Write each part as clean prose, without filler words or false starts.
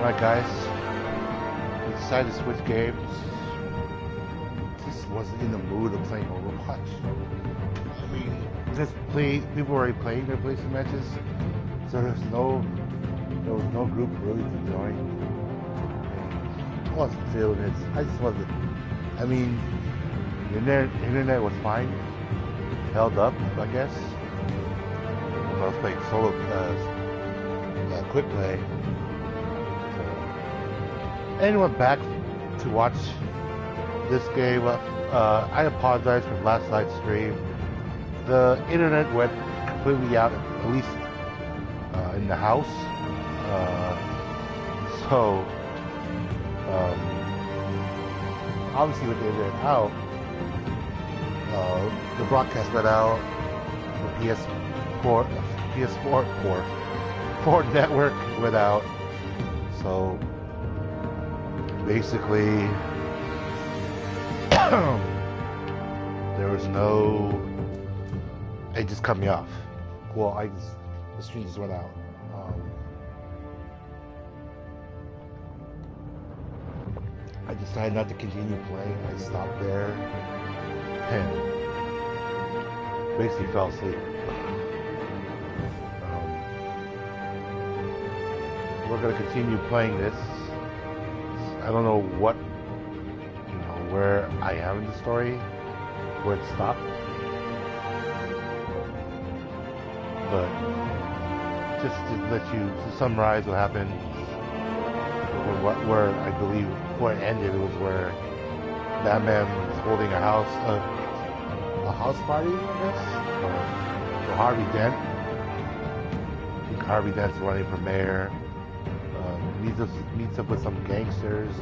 Alright guys, we decided to switch games. Just wasn't in the mood of playing Overwatch. I mean, people were already playing their PlayStation matches, so there was no group really to join. I wasn't feeling it. I just wasn't. I mean, the internet was fine, held up, I guess. I was playing solo, quick play. And went back to watch this game. I apologize for last night's stream. The internet went completely out, at least in the house. So obviously with the internet out, the broadcast went out. The PS4 network went out. So basically, there was no. It just cut me off. Well, the stream just went out. I decided not to continue playing. I stopped there and basically fell asleep. We're gonna continue playing this. I don't know where I am in the story, where it stopped. But just to summarize what happened, where I believe before it ended, it was where Batman was holding a house party, I guess, for Harvey Dent. I think Harvey Dent's running for mayor. Meets up with some gangsters.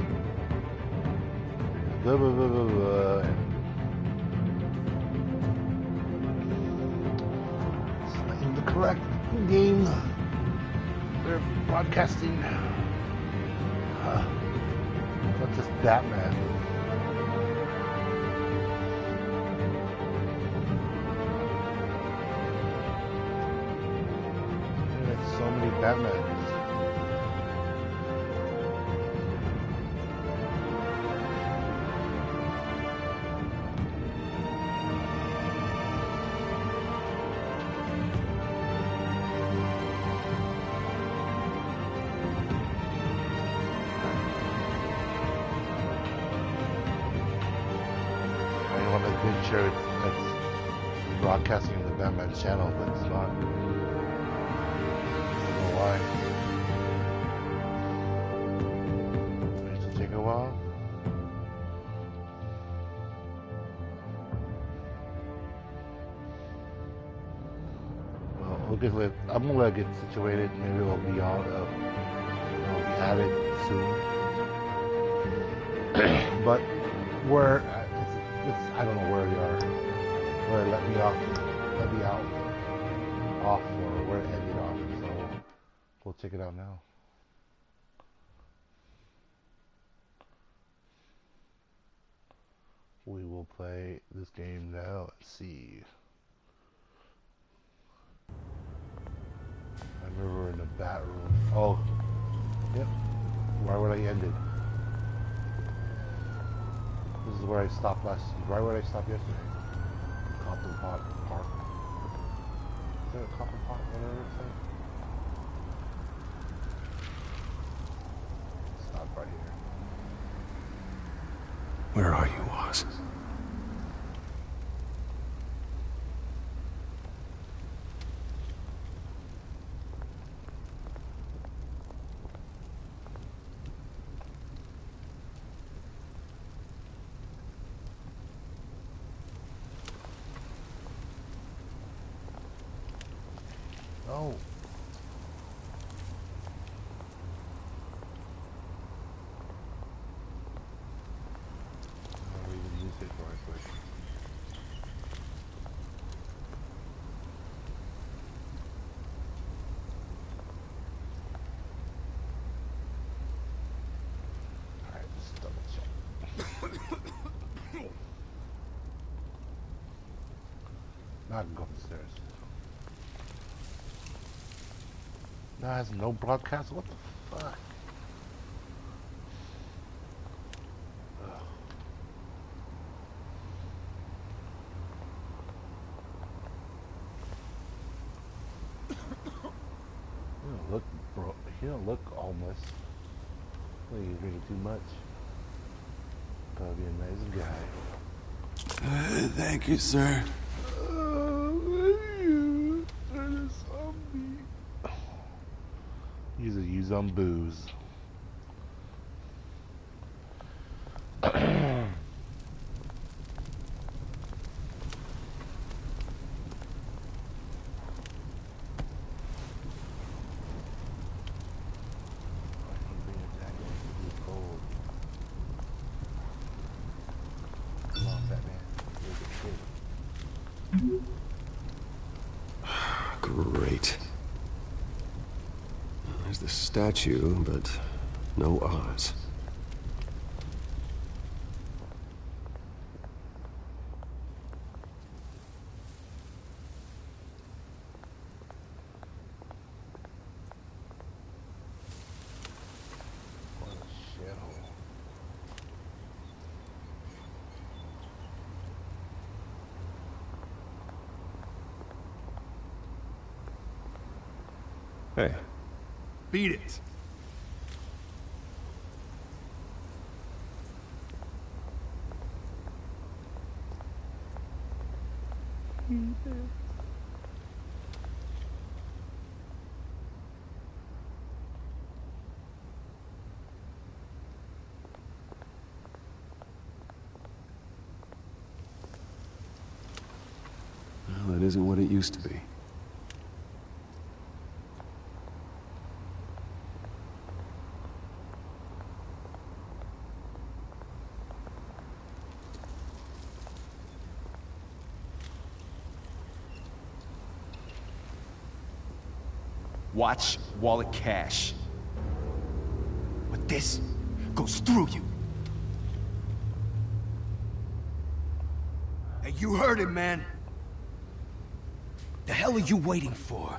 Blah blah blah blah blah. It's not in the correct game. We're broadcasting. Not just Batman. There's so many Batmans. Sure it's broadcasting on the Batman channel, but it's not. I don't know why. It will take a while. Well, I'm gonna let it get situated. Maybe it'll be on. It'll be added soon. But I don't know where we are. Where it let me out, or where it ended off. So we'll check it out now. We will play this game now. Let's see. I remember we're in the bat room. Oh, yep. Right where I ended. This is where I stopped right where I stopped yesterday. Copper Pot Park. Is that a Copper Pot? Whatever it's like. Stop right here. Where are you, Oz? Oh. I'll read the newspaper right quick. Alright, let's double check. Now I can go upstairs. Now it has no broadcast? What the fuck? You don't look homeless. Well, you're drinking too much. Probably a nice guy. Thank you, sir. Use on booze. Great. There's the statue, but no Oz. Hey. Beat it. Well, it isn't what it used to be. Watch wallet cash. But this goes through you. Hey, you heard it, man. The hell are you waiting for?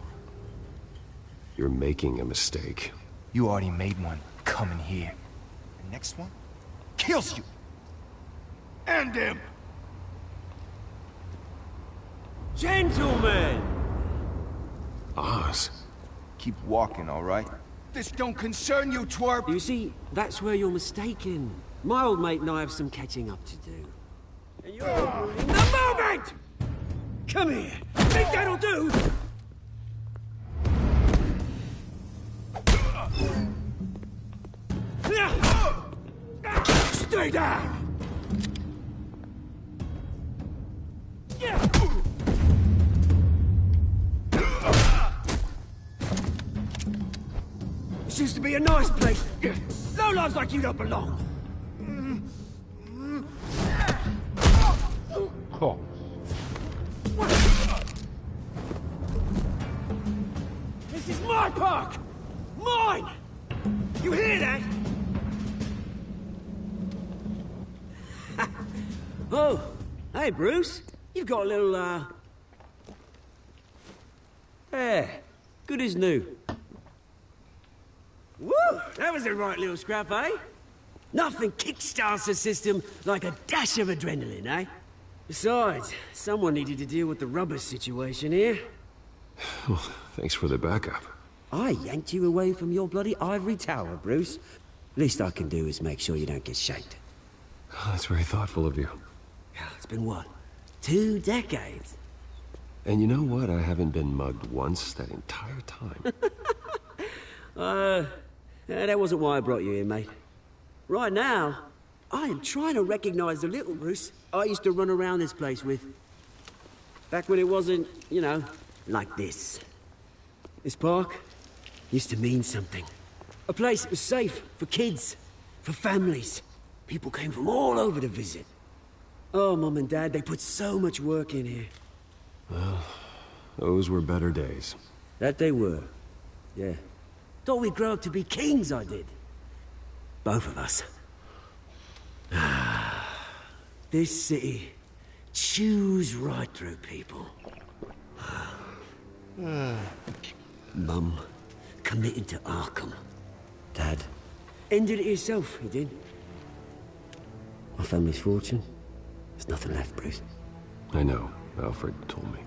You're making a mistake. You already made one coming here. The next one kills you. And him. Gentlemen! Oz. Keep walking, all right? This don't concern you, twerp! You see, that's where you're mistaken. My old mate and I have some catching up to do. And you're ruining the moment! Come here! Think that'll do? Stay down! This used to be a nice place. No lives like you don't belong. Cool. This is my park! Mine! You hear that? Oh, hey, Bruce. You've got a little, There. Good as new. Woo! That was a right little scrap, eh? Nothing kickstarts the system like a dash of adrenaline, eh? Besides, someone needed to deal with the rubber situation here. Well, thanks for the backup. I yanked you away from your bloody ivory tower, Bruce. Least I can do is make sure you don't get shanked. Oh, that's very thoughtful of you. It's been what? 2 decades? And you know what? I haven't been mugged once that entire time. That wasn't why I brought you here, mate. Right now, I am trying to recognize the little Bruce I used to run around this place with. Back when it wasn't, you know, like this. This park used to mean something. A place that was safe for kids, for families. People came from all over to visit. Oh, Mum and Dad, they put so much work in here. Well, those were better days. That they were. Yeah. Thought we'd grow up to be kings, I did. Both of us. This city chews right through people. Mum committed to Arkham. Dad ended it himself, he did. My family's fortune. There's nothing left, Bruce. I know. Alfred told me.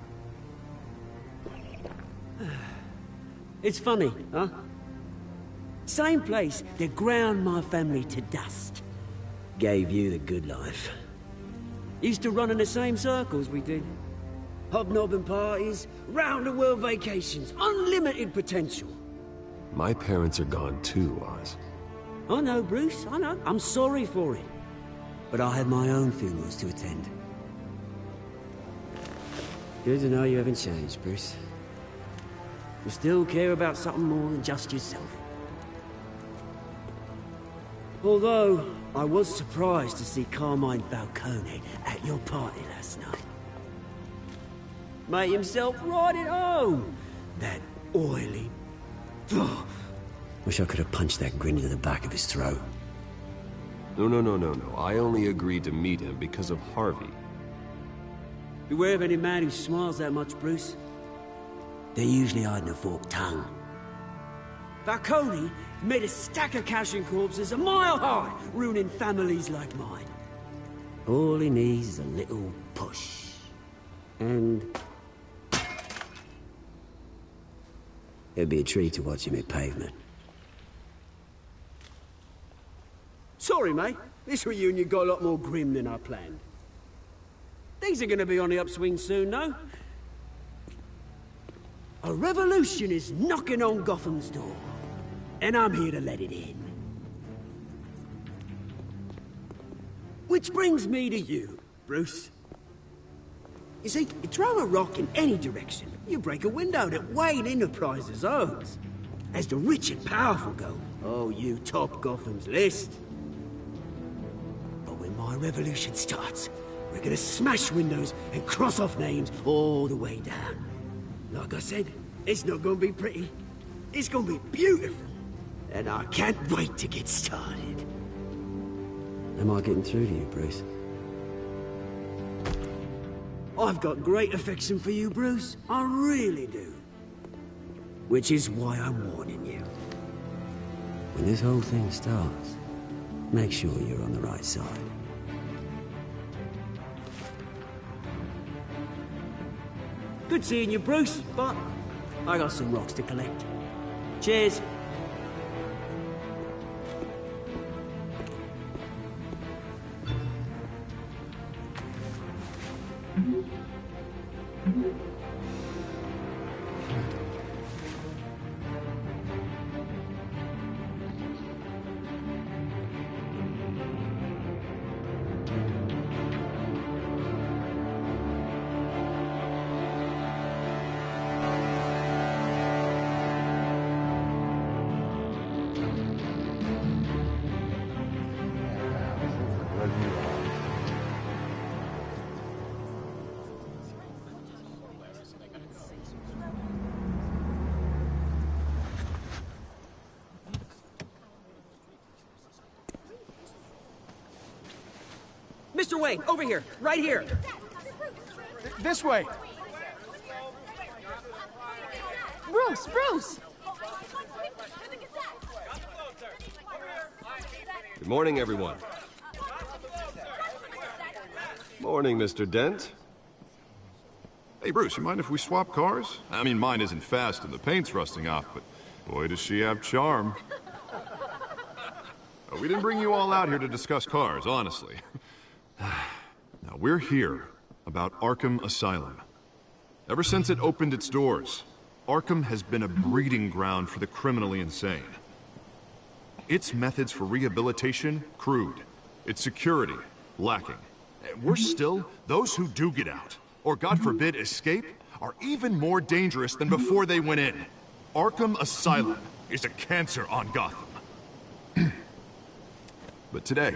It's funny, huh? Same place that ground my family to dust. Gave you the good life. Used to run in the same circles we did. Hobnobbing parties, round-the-world vacations, unlimited potential. My parents are gone too, Oz. I know, Bruce, I know. I'm sorry for it. But I had my own funerals to attend. Good to know you haven't changed, Bruce. You still care about something more than just yourself. Although, I was surprised to see Carmine Falcone at your party last night. Made himself right at home. That oily... Oh, wish I could have punched that grin into the back of his throat. No. I only agreed to meet him because of Harvey. Beware of any man who smiles that much, Bruce. They're usually hiding a forked tongue. Falcone made a stack of cash and corpses a mile high, ruining families like mine. All he needs is a little push. And... it'd be a treat to watch him hit pavement. Sorry, mate. This reunion got a lot more grim than I planned. Things are gonna be on the upswing soon, no? A revolution is knocking on Gotham's door. And I'm here to let it in. Which brings me to you, Bruce. You see, you throw a rock in any direction, you break a window that Wayne Enterprises owns. As the rich and powerful go, oh, you top Gotham's list. But when my revolution starts, we're gonna smash windows and cross off names all the way down. Like I said, it's not gonna be pretty. It's gonna be beautiful. And I can't wait to get started. Am I getting through to you, Bruce? I've got great affection for you, Bruce. I really do. Which is why I'm warning you. When this whole thing starts, make sure you're on the right side. Good seeing you, Bruce, but I got some rocks to collect. Cheers. Mr. Wayne, over here, right here. This way. Bruce! Good morning, everyone. Morning, Mr. Dent. Hey, Bruce, you mind if we swap cars? I mean, mine isn't fast and the paint's rusting off, but boy, does she have charm. We didn't bring you all out here to discuss cars, honestly. Now, we're here about Arkham Asylum. Ever since it opened its doors, Arkham has been a breeding ground for the criminally insane. Its methods for rehabilitation, crude. Its security, lacking. And worse still, those who do get out, or God forbid escape, are even more dangerous than before they went in. Arkham Asylum is a cancer on Gotham. But today,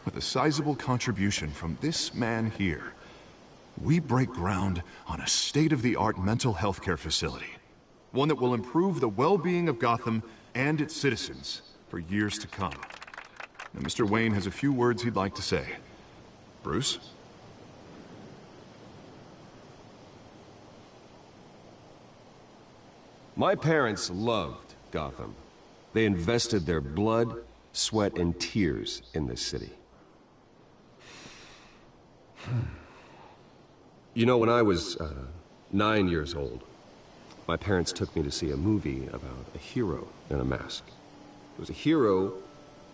with a sizable contribution from this man here, we break ground on a state-of-the-art mental health care facility. One that will improve the well-being of Gotham and its citizens for years to come. Now, Mr. Wayne has a few words he'd like to say. Bruce? My parents loved Gotham. They invested their blood, sweat, and tears in this city. You know, when I was 9 years old, My parents took me to see a movie about a hero in a mask. It was a hero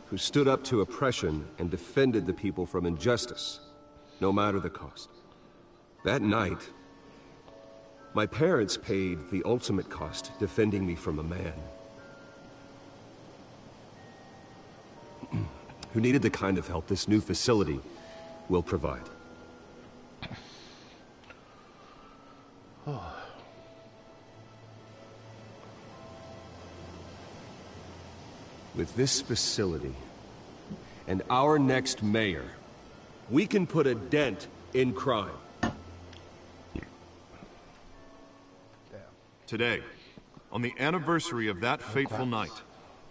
who stood up to oppression and defended the people from injustice, no matter the cost. That night, my parents paid the ultimate cost defending me from a man who needed the kind of help this new facility will provide. With this facility and our next mayor, we can put a dent in crime. Today, on the anniversary of that fateful night,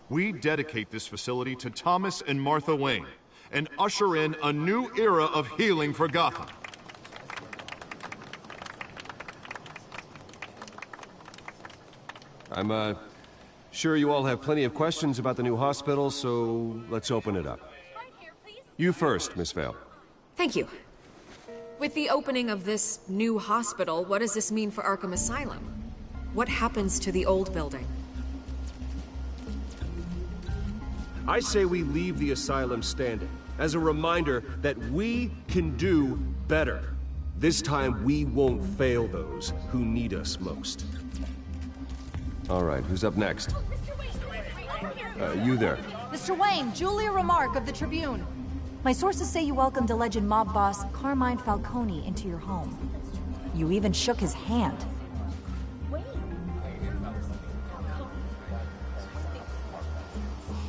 we dedicate this facility to Thomas and Martha Wayne and usher in a new era of healing for Gotham. I'm sure you all have plenty of questions about the new hospital, so let's open it up. You first, Miss Vale. Thank you. With the opening of this new hospital, what does this mean for Arkham Asylum? What happens to the old building? I say we leave the asylum standing, as a reminder that we can do better. This time, we won't fail those who need us most. All right, who's up next? You there. Mr. Wayne, Julia Remark of the Tribune. My sources say you welcomed alleged mob boss Carmine Falcone into your home. You even shook his hand.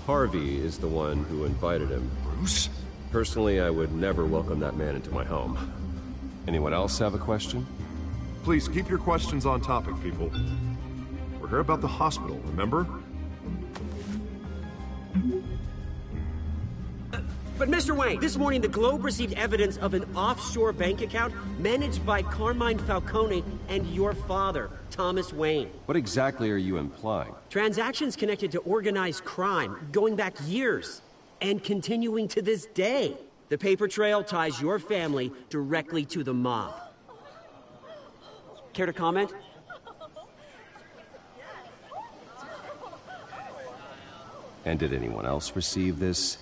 Harvey is the one who invited him. Bruce? Personally, I would never welcome that man into my home. Anyone else have a question? Please keep your questions on topic, people. We're here about the hospital, remember? But Mr. Wayne, this morning the Globe received evidence of an offshore bank account managed by Carmine Falcone and your father, Thomas Wayne. What exactly are you implying? Transactions connected to organized crime, going back years, and continuing to this day. The paper trail ties your family directly to the mob. Care to comment? And did anyone else receive this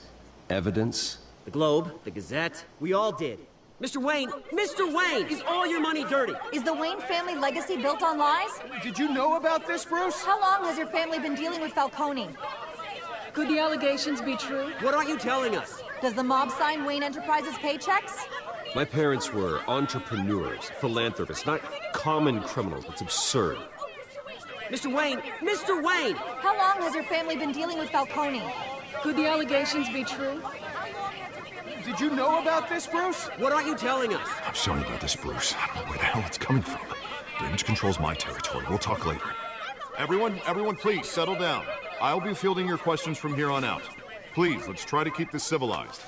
evidence? The Globe, the Gazette, we all did. Mr. Wayne, is all your money dirty? Is the Wayne family legacy built on lies? Did you know about this, Bruce? How long has your family been dealing with Falcone? Could the allegations be true? What aren't you telling us? Does the mob sign Wayne Enterprises paychecks? My parents were entrepreneurs, philanthropists, not common criminals. It's absurd. Mr. Wayne! How long has your family been dealing with Falcone? Could the allegations be true? Did you know about this, Bruce? What aren't you telling us? I'm sorry about this, Bruce. I don't know where the hell it's coming from. Damage control's my territory. We'll talk later. Everyone, please, settle down. I'll be fielding your questions from here on out. Please, let's try to keep this civilized.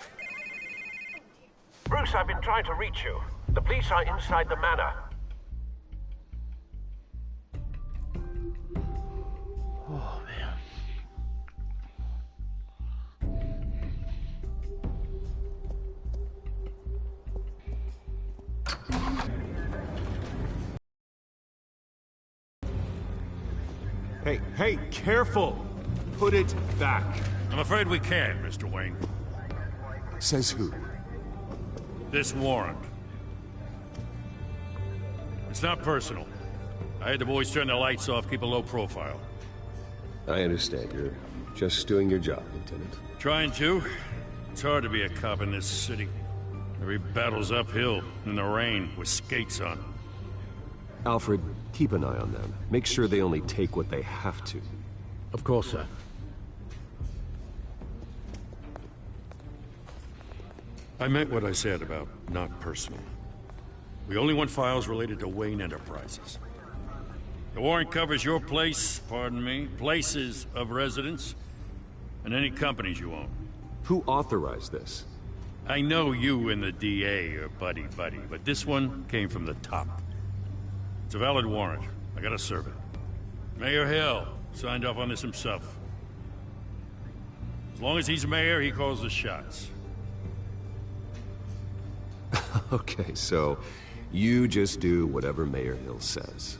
Bruce, I've been trying to reach you. The police are inside the manor. Oh, man. Hey, careful! Put it back. I'm afraid we can't, Mr. Wayne. Says who? This warrant. It's not personal. I had the boys turn the lights off, keep a low profile. I understand. You're just doing your job, Lieutenant. Trying to. It's hard to be a cop in this city. Every battle's uphill, in the rain, with skates on. Alfred, keep an eye on them. Make sure they only take what they have to. Of course, sir. I meant what I said about not personal. We only want files related to Wayne Enterprises. The warrant covers your place, pardon me, places of residence, and any companies you own. Who authorized this? I know you and the DA are buddy-buddy, but this one came from the top. It's a valid warrant. I gotta serve it. Mayor Hill signed off on this himself. As long as he's mayor, he calls the shots. Okay, so you just do whatever Mayor Hill says.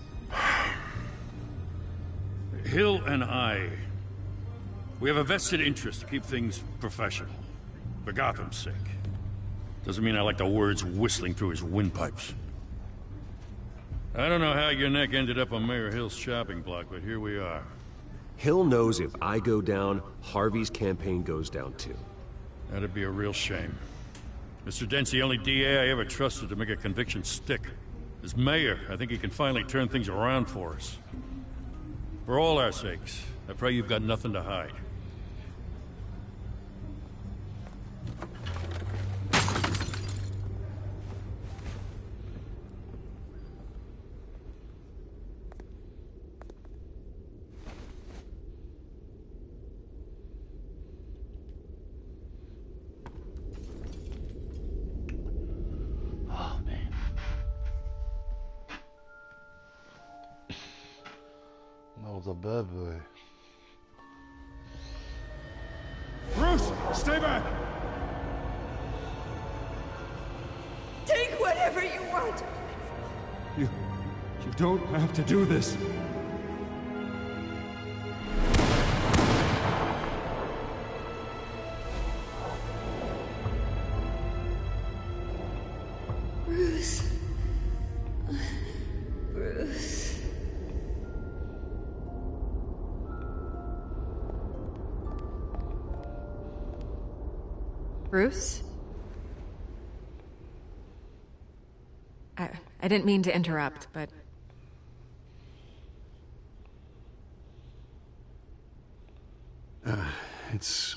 Hill and I, we have a vested interest to keep things professional. For Gotham's sake. Doesn't mean I like the words whistling through his windpipes. I don't know how your neck ended up on Mayor Hill's shopping block, but here we are. Hill knows if I go down, Harvey's campaign goes down too. That'd be a real shame. Mr. Dent's the only DA I ever trusted to make a conviction stick. As mayor, I think he can finally turn things around for us. For all our sakes, I pray you've got nothing to hide. A bad boy. Bruce, stay back! Take whatever you want! You don't have to do this. Bruce. Bruce. Bruce? I didn't mean to interrupt, but... It's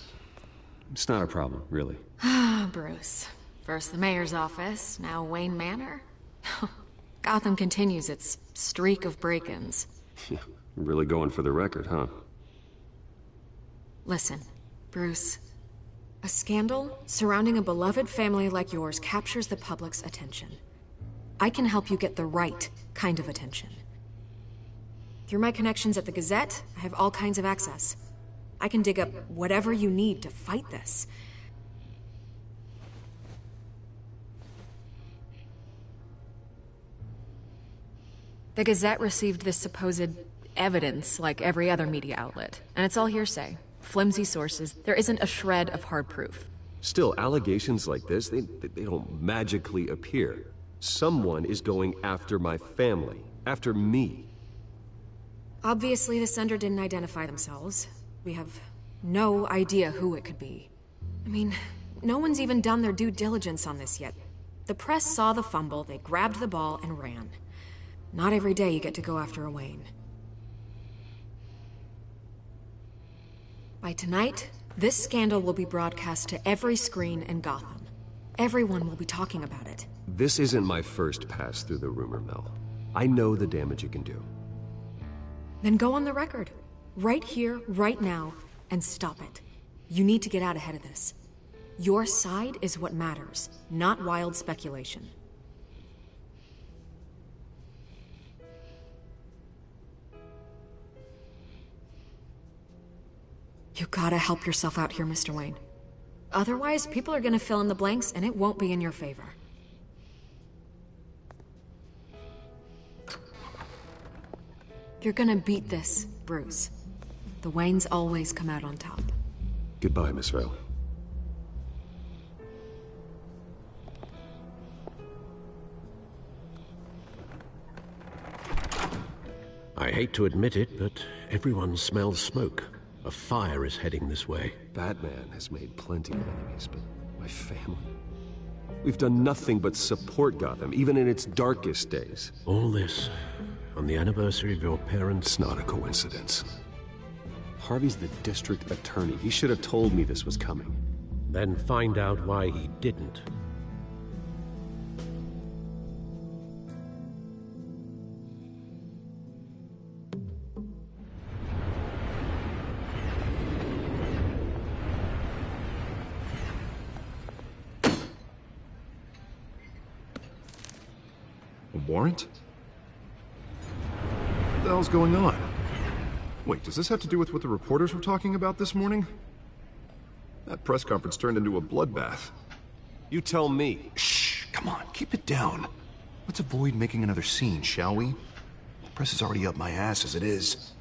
not a problem, really. Ah, Bruce. First the mayor's office, now Wayne Manor. Gotham continues its streak of break-ins. Yeah, really going for the record, huh? Listen, Bruce. A scandal surrounding a beloved family like yours captures the public's attention. I can help you get the right kind of attention. Through my connections at the Gazette, I have all kinds of access. I can dig up whatever you need to fight this. The Gazette received this supposed evidence like every other media outlet, and it's all hearsay. Flimsy sources. There isn't a shred of hard proof. Still, allegations like this, they don't magically appear. Someone is going after my family, after me. Obviously, the sender didn't identify themselves. We have no idea who it could be. I mean, no one's even done their due diligence on this yet. The press saw the fumble, they grabbed the ball and ran. Not every day you get to go after a Wayne. By tonight, this scandal will be broadcast to every screen in Gotham. Everyone will be talking about it. This isn't my first pass through the rumor mill. I know the damage it can do. Then go on the record. Right here, right now, and stop it. You need to get out ahead of this. Your side is what matters, not wild speculation. You gotta help yourself out here, Mr. Wayne. Otherwise, people are gonna fill in the blanks, and it won't be in your favor. You're gonna beat this, Bruce. The Waynes always come out on top. Goodbye, Miss Vale. I hate to admit it, but everyone smells smoke. A fire is heading this way. Batman has made plenty of enemies, but my family... We've done nothing but support Gotham, even in its darkest days. All this on the anniversary of your parents'... It's not a coincidence. Harvey's the district attorney. He should have told me this was coming. Then find out why he didn't. A warrant? What the hell's going on? Wait, does this have to do with what the reporters were talking about this morning? That press conference turned into a bloodbath. You tell me. Shh, come on, keep it down. Let's avoid making another scene, shall we? The press is already up my ass as it is.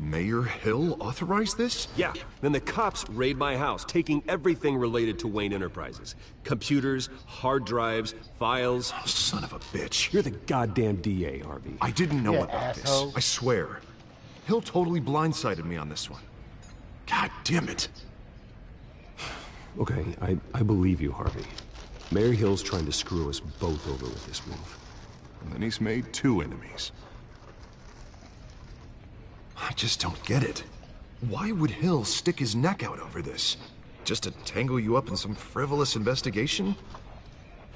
Mayor Hill authorized this? Yeah, then the cops raid my house, taking everything related to Wayne Enterprises. Computers, hard drives, files. Oh, son of a bitch. You're the goddamn DA, Harvey. I didn't know Yeah, about asshole. this. I swear. Hill totally blindsided me on this one. God damn it. Okay, I believe you, Harvey. Mayor Hill's trying to screw us both over with this move. And then he's made 2 enemies. I just don't get it. Why would Hill stick his neck out over this? Just to tangle you up in some frivolous investigation?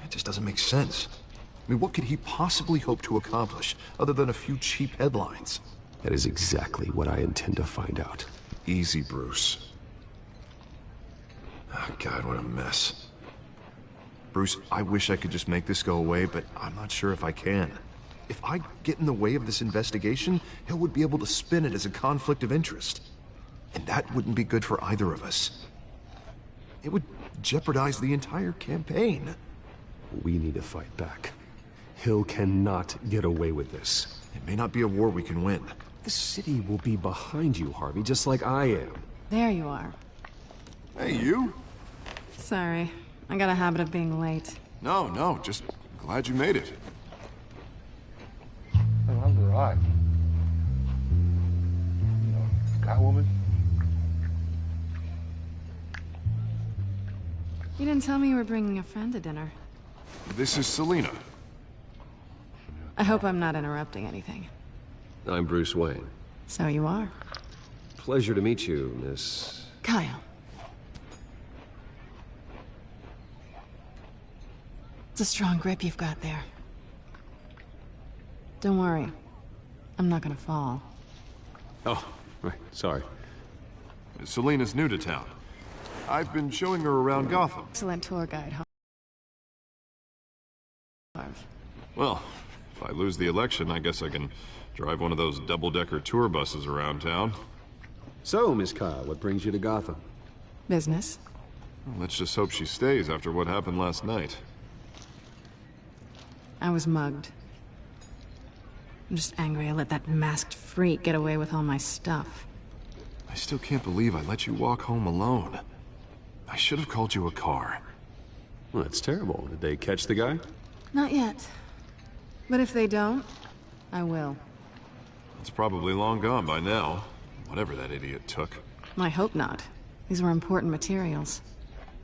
It just doesn't make sense. I mean, what could he possibly hope to accomplish other than a few cheap headlines? That is exactly what I intend to find out. Easy, Bruce. Oh, God, what a mess. Bruce, I wish I could just make this go away, but I'm not sure if I can. If I get in the way of this investigation, Hill would be able to spin it as a conflict of interest. And that wouldn't be good for either of us. It would jeopardize the entire campaign. We need to fight back. Hill cannot get away with this. It may not be a war we can win. The city will be behind you, Harvey, just like I am. There you are. Hey, you? Sorry. I got a habit of being late. No, just glad you made it. I'm garage. You know, Catwoman. You didn't tell me you were bringing a friend to dinner. This is Selina. I hope I'm not interrupting anything. I'm Bruce Wayne. So you are. Pleasure to meet you, Miss... Kyle. It's a strong grip you've got there. Don't worry. I'm not gonna fall. Oh, right, sorry. Selina's new to town. I've been showing her around Gotham. Excellent tour guide, Harv. Well, if I lose the election, I guess I can drive one of those double-decker tour buses around town. So, Miss Kyle, what brings you to Gotham? Business. Well, let's just hope she stays after what happened last night. I was mugged. I'm just angry I let that masked freak get away with all my stuff. I still can't believe I let you walk home alone. I should have called you a car. Well, that's terrible. Did they catch the guy? Not yet. But if they don't, I will. It's probably long gone by now. Whatever that idiot took. I hope not. These were important materials.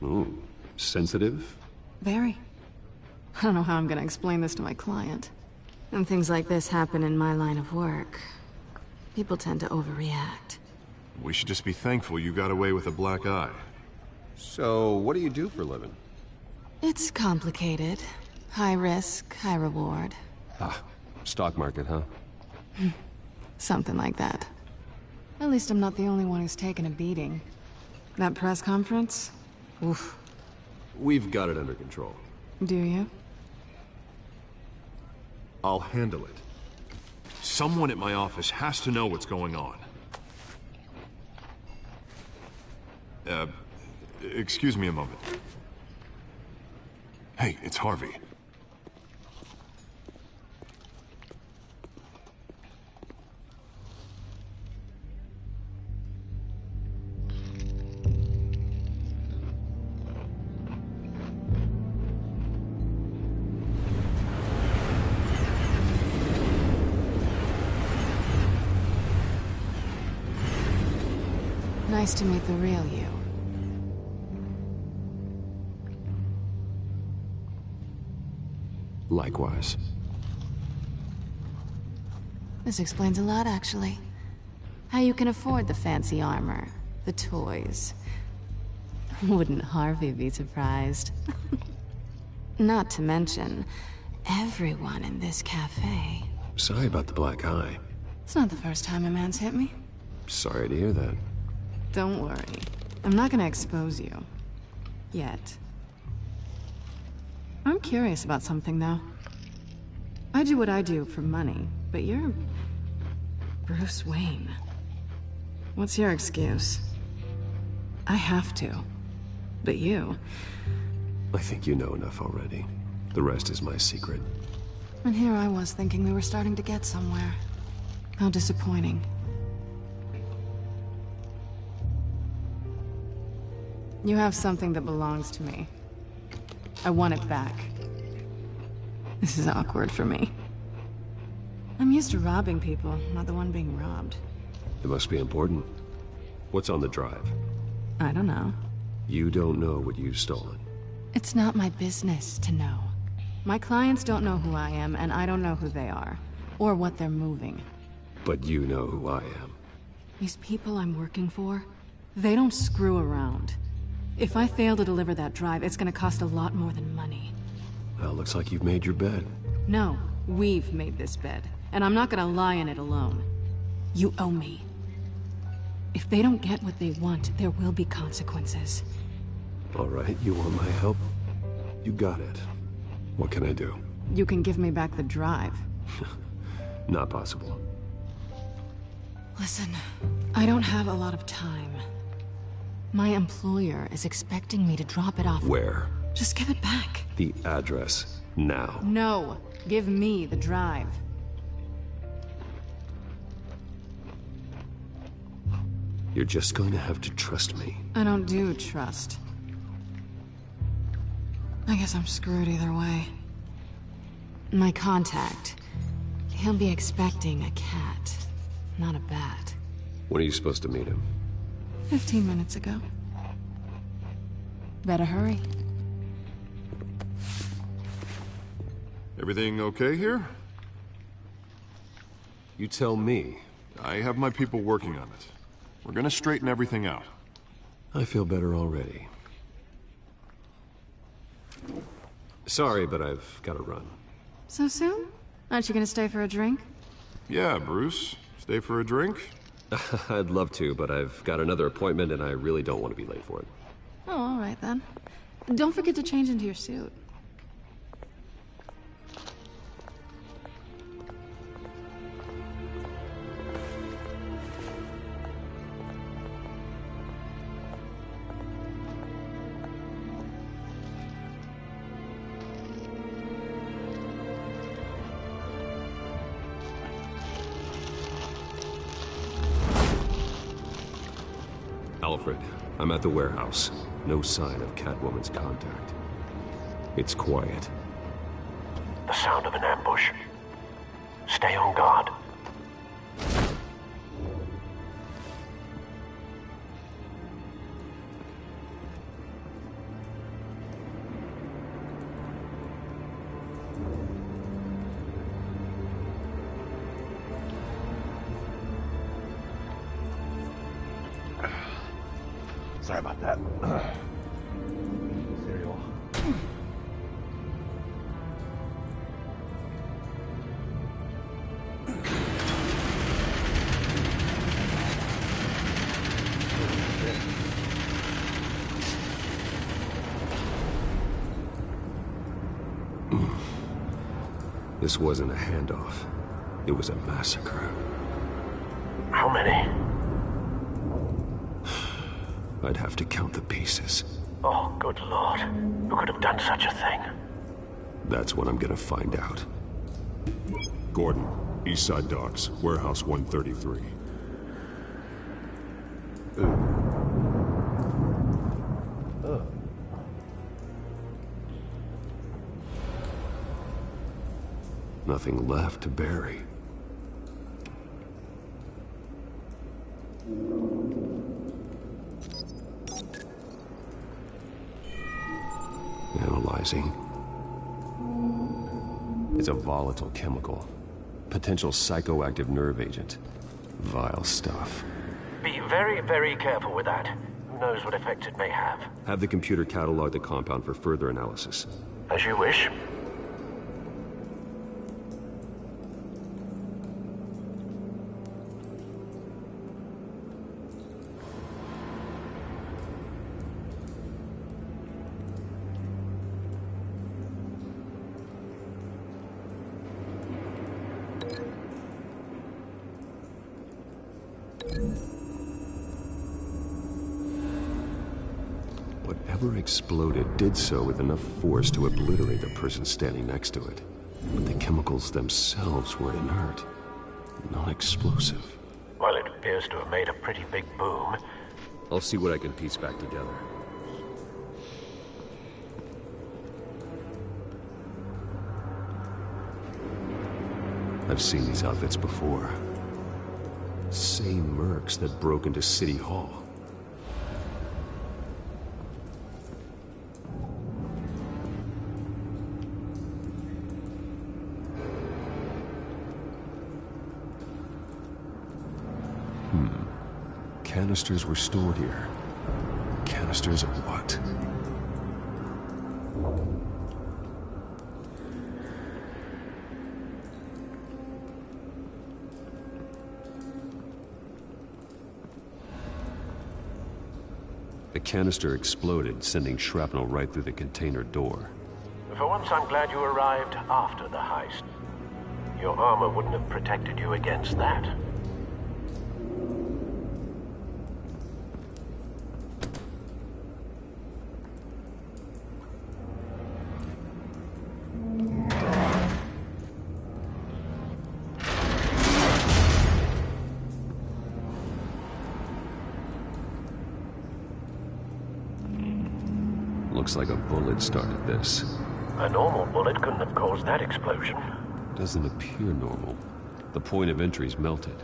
Ooh, sensitive? Very. I don't know how I'm gonna explain this to my client. When things like this happen in my line of work, people tend to overreact. We should just be thankful you got away with a black eye. So, what do you do for a living? It's complicated. High risk, high reward. Ah, stock market, huh? Something like that. At least I'm not the only one who's taken a beating. That press conference? Oof. We've got it under control. Do you? I'll handle it. Someone at my office has to know what's going on. Excuse me a moment. Hey, it's Harvey. Nice to meet the real you. Likewise. This explains a lot, actually. How you can afford the fancy armor, the toys. Wouldn't Harvey be surprised? Not to mention, everyone in this cafe. Sorry about the black eye. It's not the first time a man's hit me. Sorry to hear that. Don't worry. I'm not gonna expose you. Yet. I'm curious about something, though. I do what I do for money, but you're... Bruce Wayne. What's your excuse? I have to. But you... I think you know enough already. The rest is my secret. And here I was thinking we were starting to get somewhere. How disappointing. You have something that belongs to me. I want it back. This is awkward for me. I'm used to robbing people, not the one being robbed. It must be important. What's on the drive? I don't know. You don't know what you've stolen. It's not my business to know. My clients don't know who I am, and I don't know who they are, or what they're moving. But you know who I am. These people I'm working for, they don't screw around. If I fail to deliver that drive, it's gonna cost a lot more than money. Well, looks like you've made your bed. No, we've made this bed, and I'm not gonna lie in it alone. You owe me. If they don't get what they want, there will be consequences. All right, you want my help? You got it. What can I do? You can give me back the drive. Not possible. Listen, I don't have a lot of time. My employer is expecting me to drop it off. Where? Just give it back. The address, now. No, give me the drive. You're just going to have to trust me. I don't do trust. I guess I'm screwed either way. My contact, he'll be expecting a cat, not a bat. When are you supposed to meet him? 15 minutes ago. Better hurry. Everything okay here? You tell me. I have my people working on it. We're gonna straighten everything out. I feel better already. Sorry, but I've got to run. So soon? Aren't you gonna stay for a drink? Yeah, Bruce. Stay for a drink? I'd love to, but I've got another appointment and I really don't want to be late for it. Oh, all right then. Don't forget to change into your suit. Alfred, I'm at the warehouse. No sign of Catwoman's contact. It's quiet. The sound of an ambush. Stay on guard. Sorry about that. Cereal. This wasn't a handoff. It was a massacre. How many? I'd have to count the pieces. Oh, good lord. Who could have done such a thing? That's what I'm gonna find out. Gordon, Eastside Docks, Warehouse 133. Nothing left to bury. Analyzing. It's a volatile chemical. Potential psychoactive nerve agent. Vile stuff. Be very, very careful with that. Who knows what effect it may have. Have the computer catalog the compound for further analysis. As you wish. Whatever exploded did so with enough force to obliterate the person standing next to it. But the chemicals themselves were inert, non-explosive. Well, it appears to have made a pretty big boom. I'll see what I can piece back together. I've seen these outfits before. Same mercs that broke into City Hall. Canisters were stored here. Canisters of what? The canister exploded, sending shrapnel right through the container door. For once, I'm glad you arrived after the heist. Your armor wouldn't have protected you against that. Looks like a bullet started this. A normal bullet couldn't have caused that explosion. Doesn't appear normal. The point of entry's melted.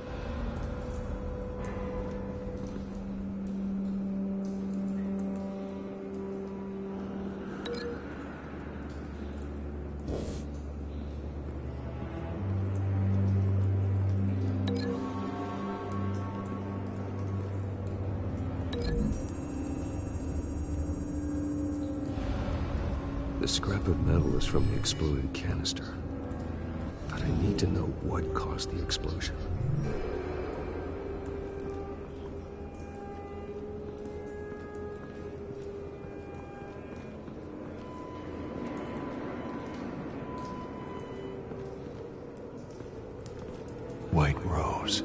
The scrap of metal is from the exploded canister. But I need to know what caused the explosion. White Rose.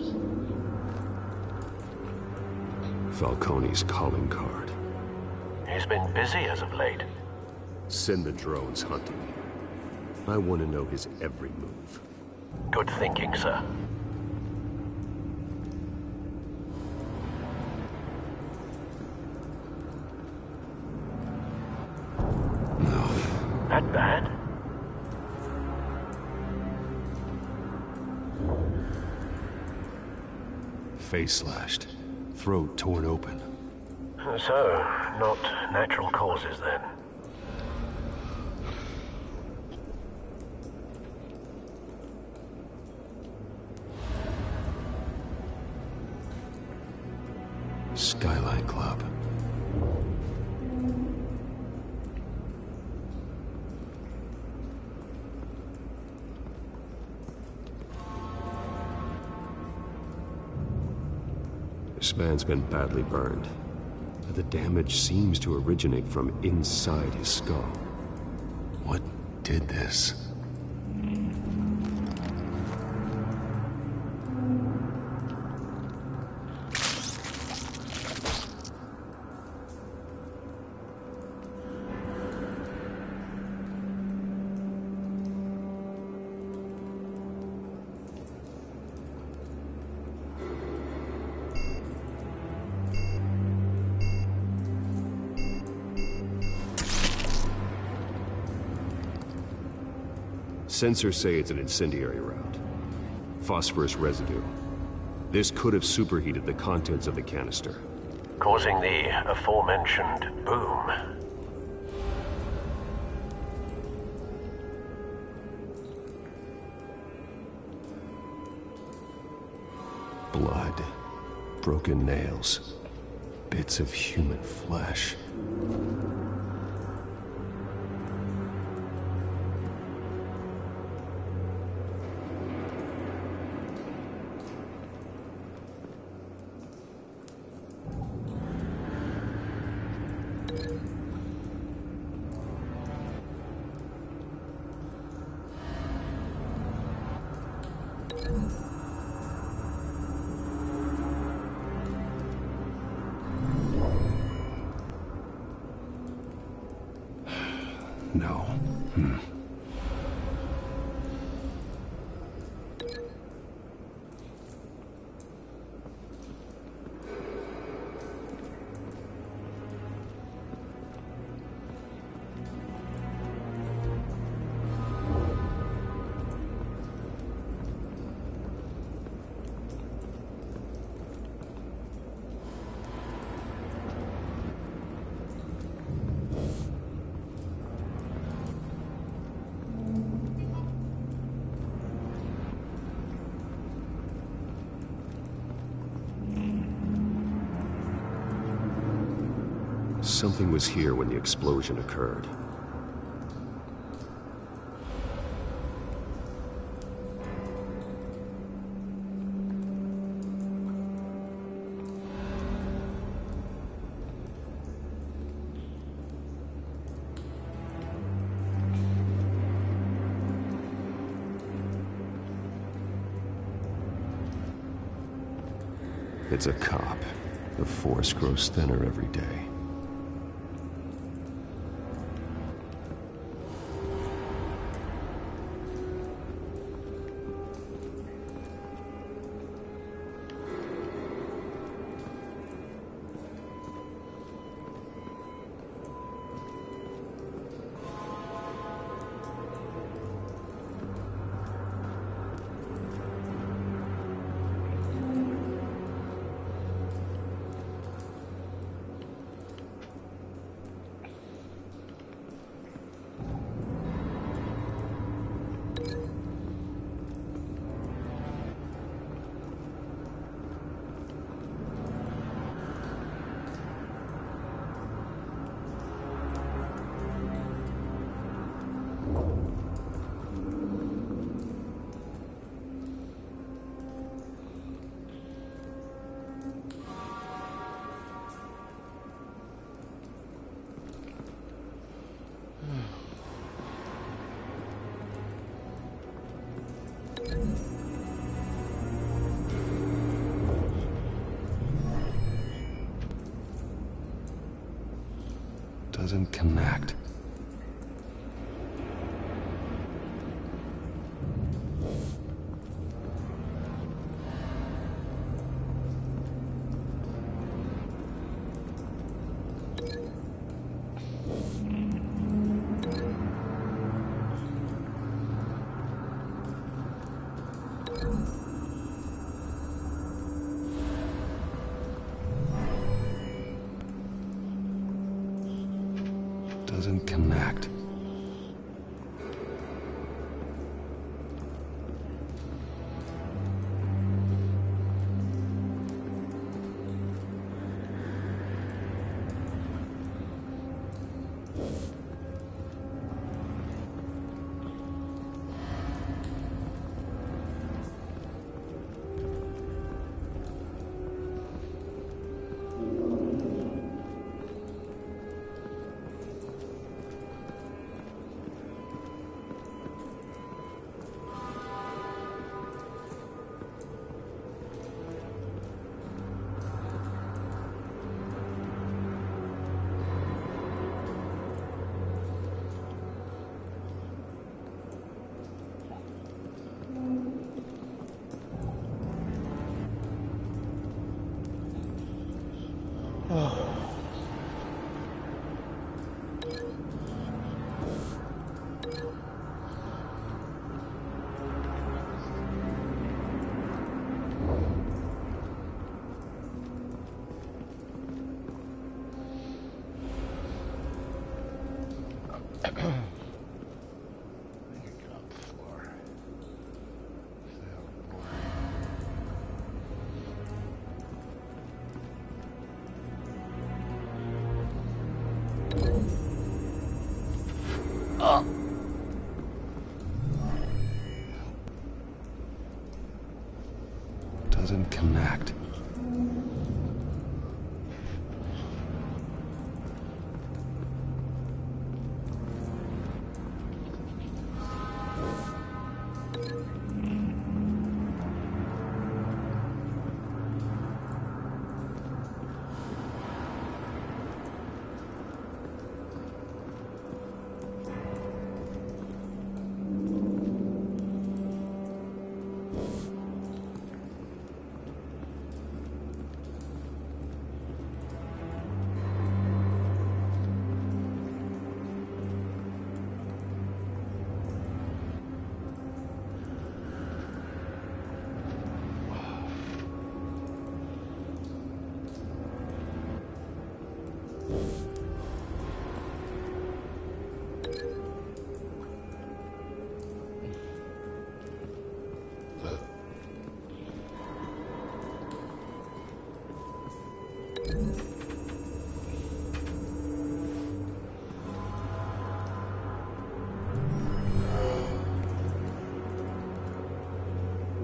Falcone's calling card. He's been busy as of late. Send the drones hunting. I want to know his every move. Good thinking, sir. No. That bad? Face slashed. Throat torn open. So, not natural causes then. Skyline Club. This man's been badly burned. The damage seems to originate from inside his skull. What did this? Sensors say it's an incendiary round. Phosphorus residue. This could have superheated the contents of the canister, causing the aforementioned boom. Blood. Broken nails. Bits of human flesh. No. something was here when the explosion occurred. It's a cop. The force grows thinner every day. Doesn't connect. Doesn't connect. Doesn't connect.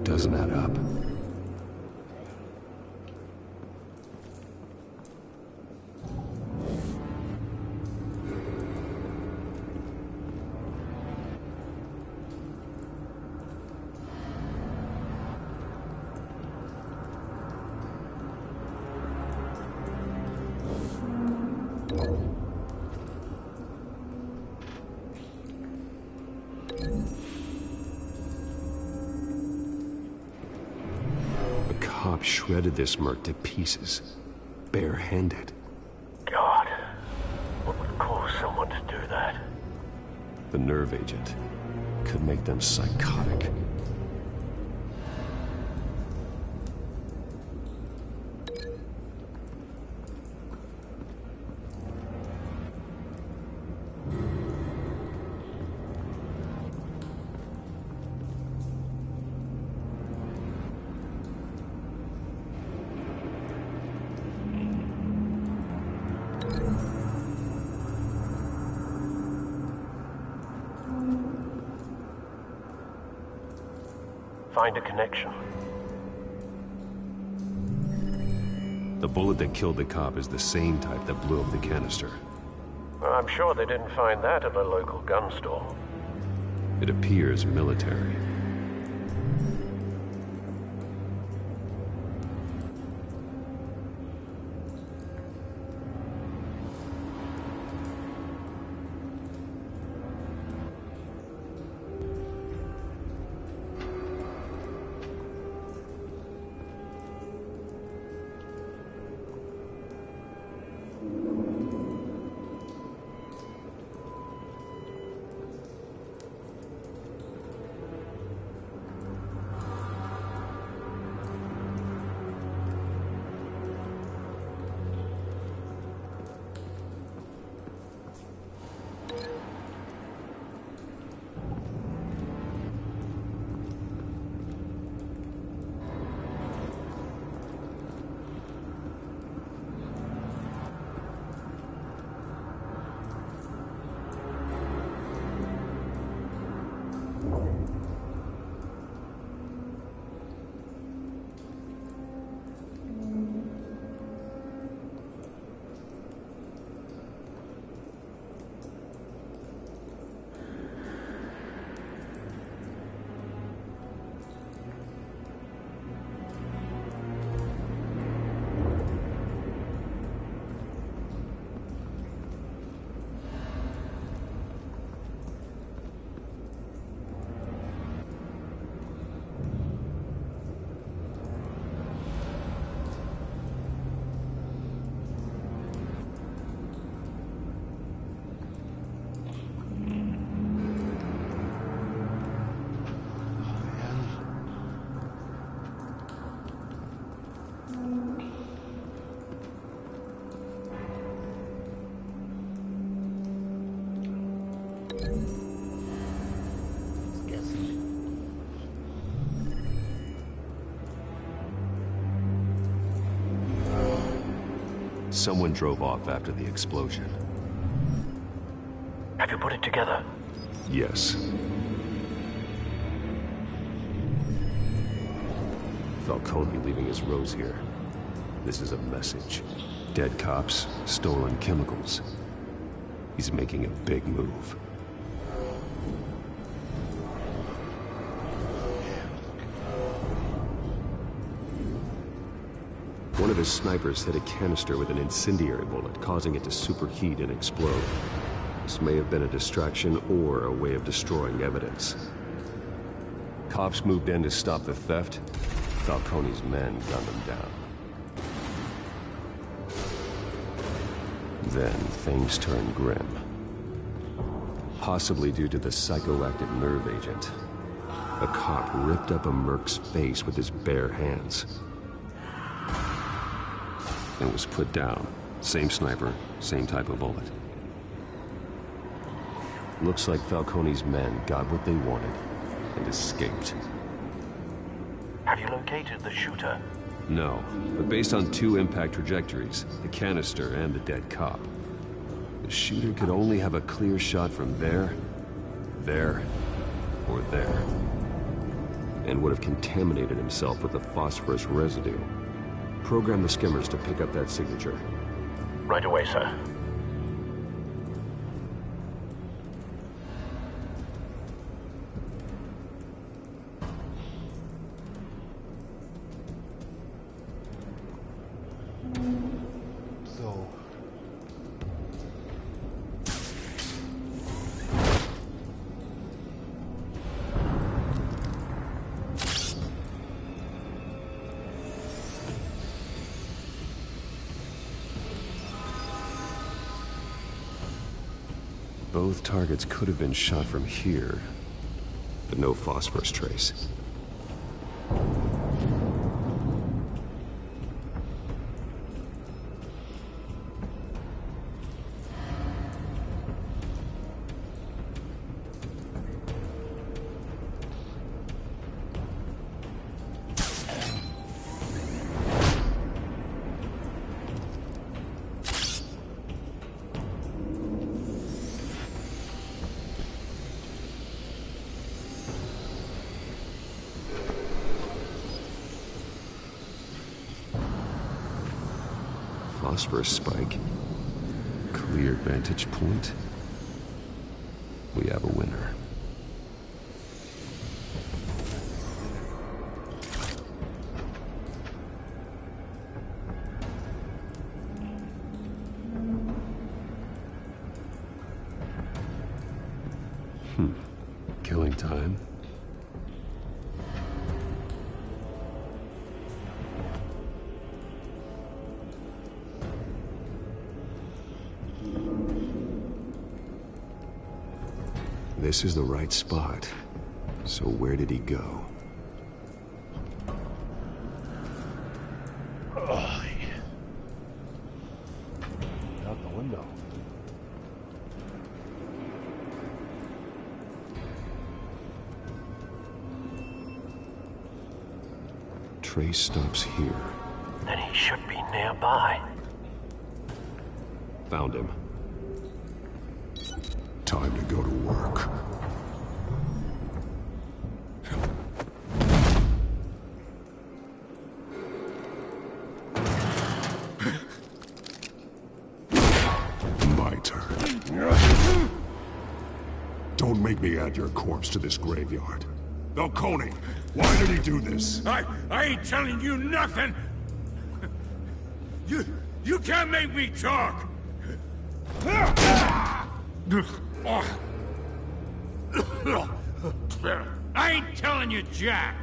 Doesn't add up. Cop shredded this merc to pieces, bare-handed. God, what would cause someone to do that? The nerve agent could make them psychotic. Find a connection. The bullet that killed the cop is the same type that blew up the canister. Well, I'm sure they didn't find that at the local gun store. It appears military. Someone drove off after the explosion. Have you put it together? Yes. Falcone leaving his rose here. This is a message. Dead cops, stolen chemicals. He's making a big move. One of his snipers hit a canister with an incendiary bullet, causing it to superheat and explode. This may have been a distraction or a way of destroying evidence. Cops moved in to stop the theft. Falcone's men gunned them down. Then things turned grim. Possibly due to the psychoactive nerve agent. A cop ripped up a merc's face with his bare hands. And was put down. Same sniper, same type of bullet. Looks like Falcone's men got what they wanted and escaped. Have you located the shooter? No, but based on two impact trajectories, the canister and the dead cop, the shooter could only have a clear shot from there, or there. and would have contaminated himself with the phosphorus residue. Program the skimmers to pick up that signature. Right away, sir. So... Both targets could have been shot from here, but no phosphorus trace. Phosphorus spike. Clear vantage point. We have a winner. Killing time. This is the right spot. So where did he go? Oh, out the window. Trace stops here. Then he should be nearby. Found him. Time to go to work. My turn. Don't make me add your corpse to this graveyard. Falcone, why did he do this? I ain't telling you nothing! You can't make me talk! I ain't telling you, Jack!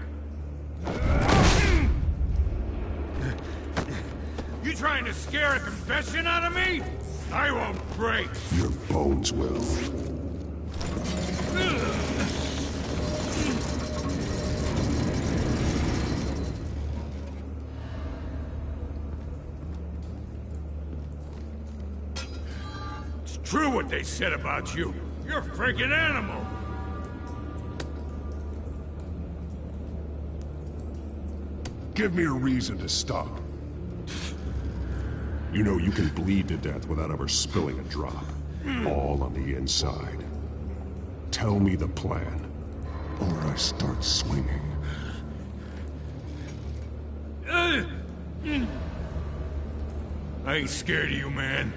You trying to scare a confession out of me? I won't break! Your bones will. It's true what they said about you. You're a freaking animal! Give me a reason to stop. You know you can bleed to death without ever spilling a drop. All on the inside. Tell me the plan, or I start swinging. I ain't scared of you, man.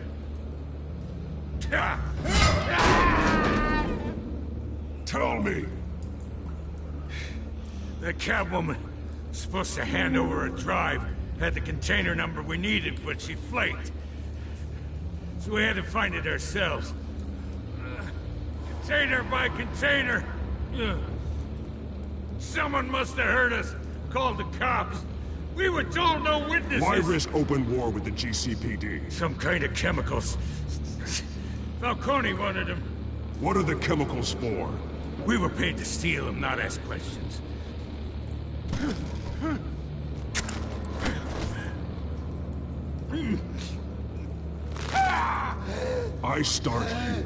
Tell me! That Catwoman was supposed to hand over a drive. Had the container number we needed, but she flaked. So we had to find it ourselves. Container by container. Someone must have heard us. Called the cops. We were told no witnesses. Why risk open war with the GCPD? Some kind of chemicals. Falcone wanted them. What are the chemicals for? We were paid to steal them, not ask questions. I start here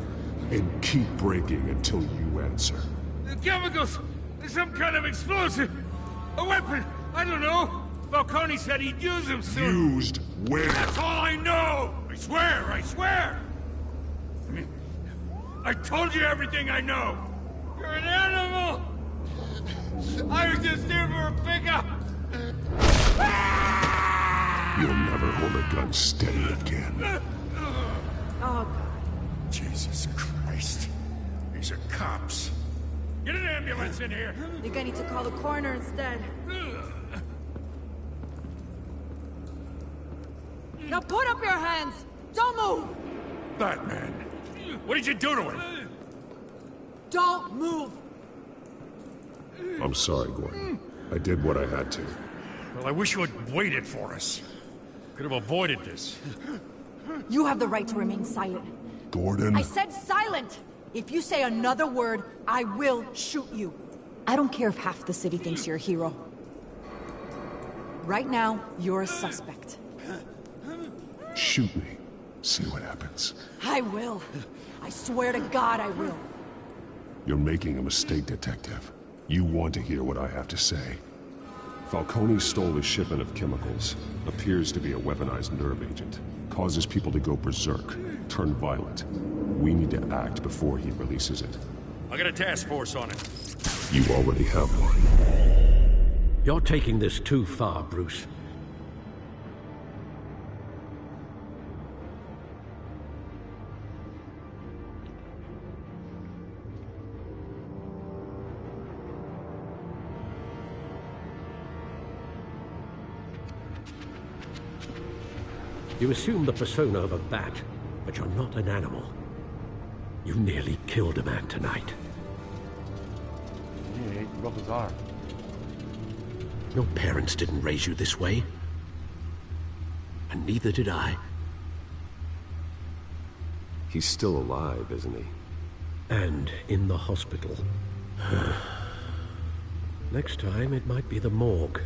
and keep breaking until you answer. The chemicals! Some kind of explosive! A weapon! I don't know! Falcone said he'd use them soon! Used where? That's all I know! I swear, I swear! I told you everything I know! You're an animal! I was just here for a pickup! You'll never hold a gun steady again. Oh, Jesus Christ. These are cops. Get an ambulance in here! I think I need to call the coroner instead. Now put up your hands! Don't move! Batman, what did you do to him? Don't move! I'm sorry, Gordon. I did what I had to. Well, I wish you had waited for us. Could have avoided this. You have the right to remain silent. Gordon? I said silent! If you say another word, I will shoot you. I don't care if half the city thinks you're a hero. Right now, you're a suspect. Shoot me. See what happens. I will. I swear to God I will. You're making a mistake, Detective. You want to hear what I have to say. Falcone stole a shipment of chemicals. Appears to be a weaponized nerve agent. Causes people to go berserk. Turn violent. We need to act before he releases it. I got a task force on it. You already have one. You're taking this too far, Bruce. You assume the persona of a bat, but you're not an animal. You nearly killed a man tonight. Yeah, he broke his arm. Your parents didn't raise you this way. And neither did I. He's still alive, isn't he? And in the hospital. Next time, it might be the morgue.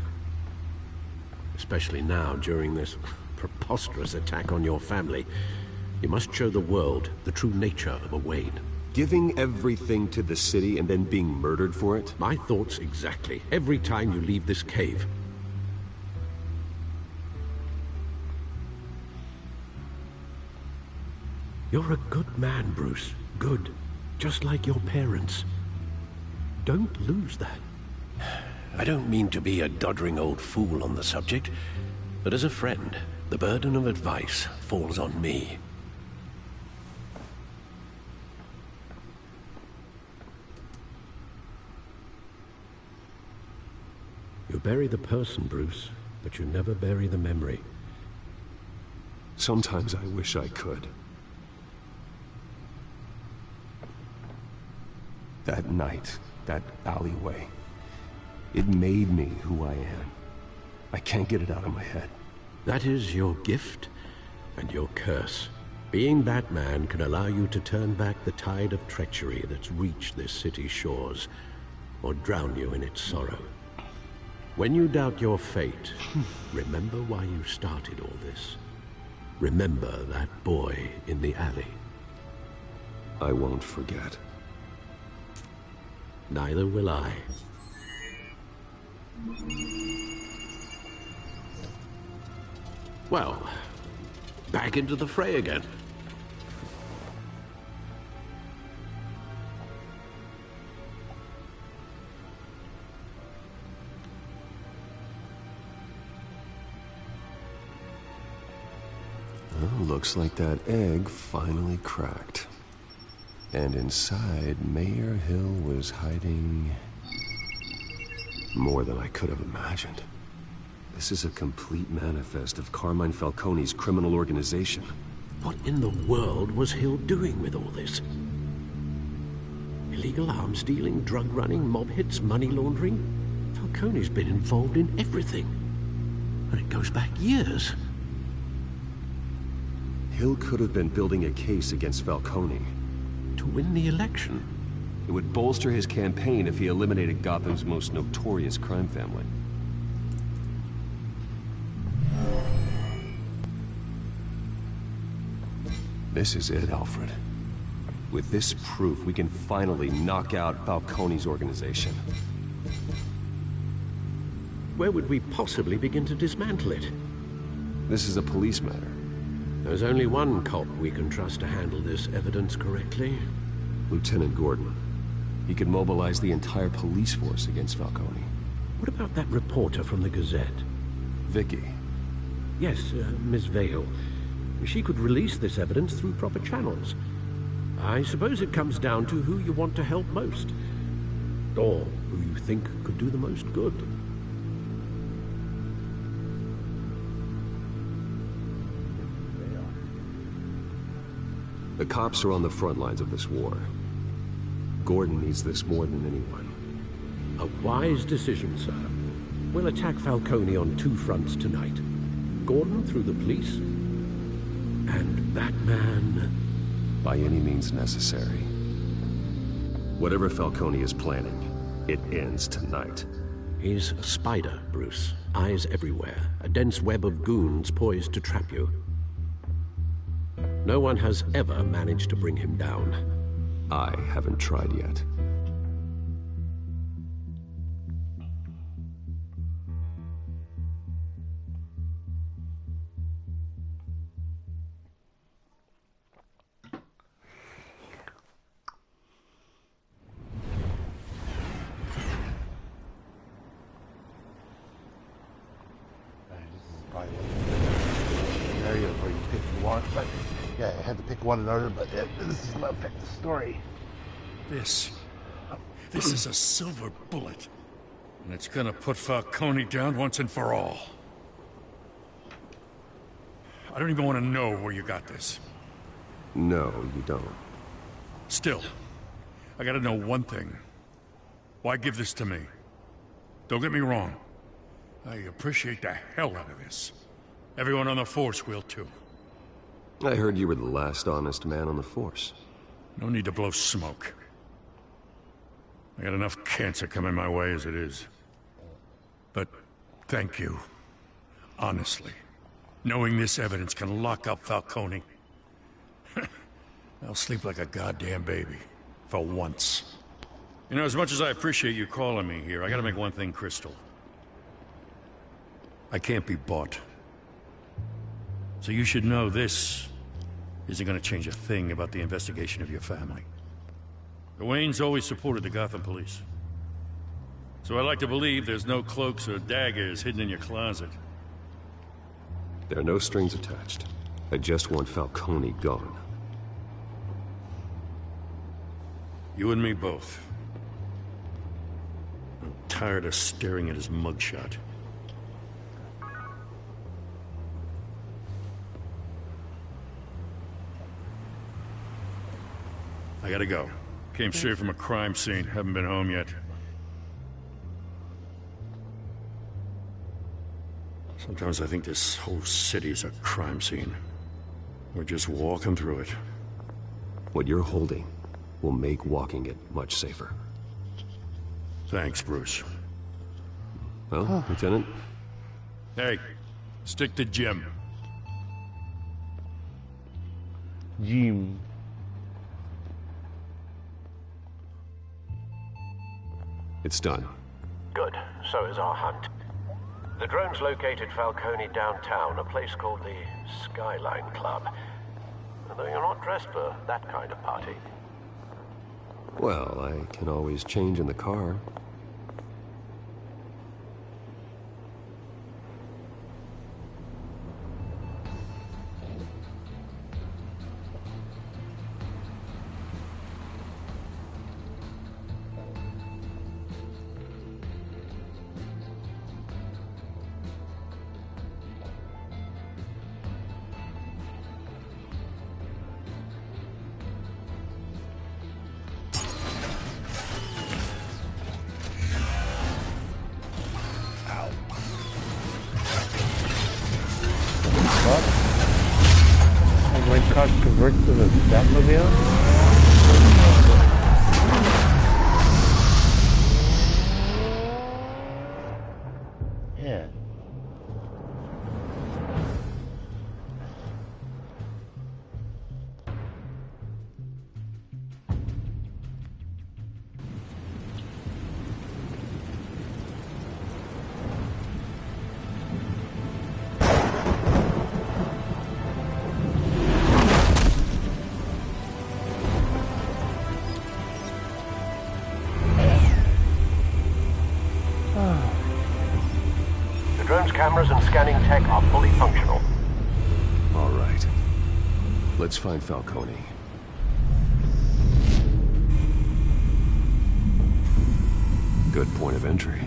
Especially now, during this preposterous attack on your family. You must show the world the true nature of a Wayne. Giving everything to the city and then being murdered for it? My thoughts exactly. Every time you leave this cave. You're a good man, Bruce. Good. Just like your parents. Don't lose that. I don't mean to be a doddering old fool on the subject, but as a friend, the burden of advice falls on me. You bury the person, Bruce, but you never bury the memory. Sometimes I wish I could. That night, that alleyway, it made me who I am. I can't get it out of my head. That is your gift and your curse. Being Batman can allow you to turn back the tide of treachery that's reached this city's shores, or drown you in its sorrow. When you doubt your fate, remember why you started all this. Remember that boy in the alley. I won't forget. Neither will I. Well, back into the fray again. Well, looks like that egg finally cracked. And inside, Mayor Hill was hiding more than I could have imagined. This is a complete manifest of Carmine Falcone's criminal organization. What in the world was Hill doing with all this? Illegal arms dealing, drug running, mob hits, money laundering? Falcone's been involved in everything. And it goes back years. Hill could have been building a case against Falcone. To win the election? It would bolster his campaign if he eliminated Gotham's most notorious crime family. This is it, Alfred. With this proof, we can finally knock out Falcone's organization. Where would we possibly begin to dismantle it? This is a police matter. There's only one cop we can trust to handle this evidence correctly. Lieutenant Gordon. He could mobilize the entire police force against Falcone. What about that reporter from the Gazette? Vicky. Yes, Miss Vale. She could release this evidence through proper channels. I suppose it comes down to who you want to help most. Or who you think could do the most good. The cops are on the front lines of this war. Gordon needs this more than anyone. A wise decision, sir. We'll attack Falcone on two fronts tonight. Gordon through the police, and that man... by any means necessary. Whatever Falcone is planning, it ends tonight. He's a spider, Bruce. Eyes everywhere. A dense web of goons poised to trap you. No one has ever managed to bring him down. I haven't tried yet. Area where you pick one, but yeah, I had to pick one another, but this is not fit the story. This is a silver bullet, and it's gonna put Falcone down once and for all. I don't even want to know where you got this. No, you don't. Still, I gotta know one thing. Why give this to me? Don't get me wrong. I appreciate the hell out of this. Everyone on the Force will, too. I heard you were the last honest man on the Force. No need to blow smoke. I got enough cancer coming my way as it is. But thank you. Honestly. Knowing this evidence can lock up Falcone. I'll sleep like a goddamn baby. For once. You know, as much as I appreciate you calling me here, I gotta make one thing crystal. I can't be bought. So you should know this isn't gonna change a thing about the investigation of your family. The Waynes always supported the Gotham police. So I like to believe there's no cloaks or daggers hidden in your closet. There are no strings attached. I just want Falcone gone. You and me both. I'm tired of staring at his mugshot. I gotta go. Came straight from a crime scene. Haven't been home yet. Sometimes I think this whole city's a crime scene. We're just walking through it. What you're holding will make walking it much safer. Thanks, Bruce. Well, Lieutenant? Hey, stick to Jim. Jim. It's done. Good. So is our hunt. The drones located Falcone downtown, a place called the Skyline Club. Although you're not dressed for that kind of party. Well, I can always change in the car. Convert to the Batmobile? Yeah. drone's cameras and scanning tech are fully functional. All right. Let's find Falcone. Good point of entry.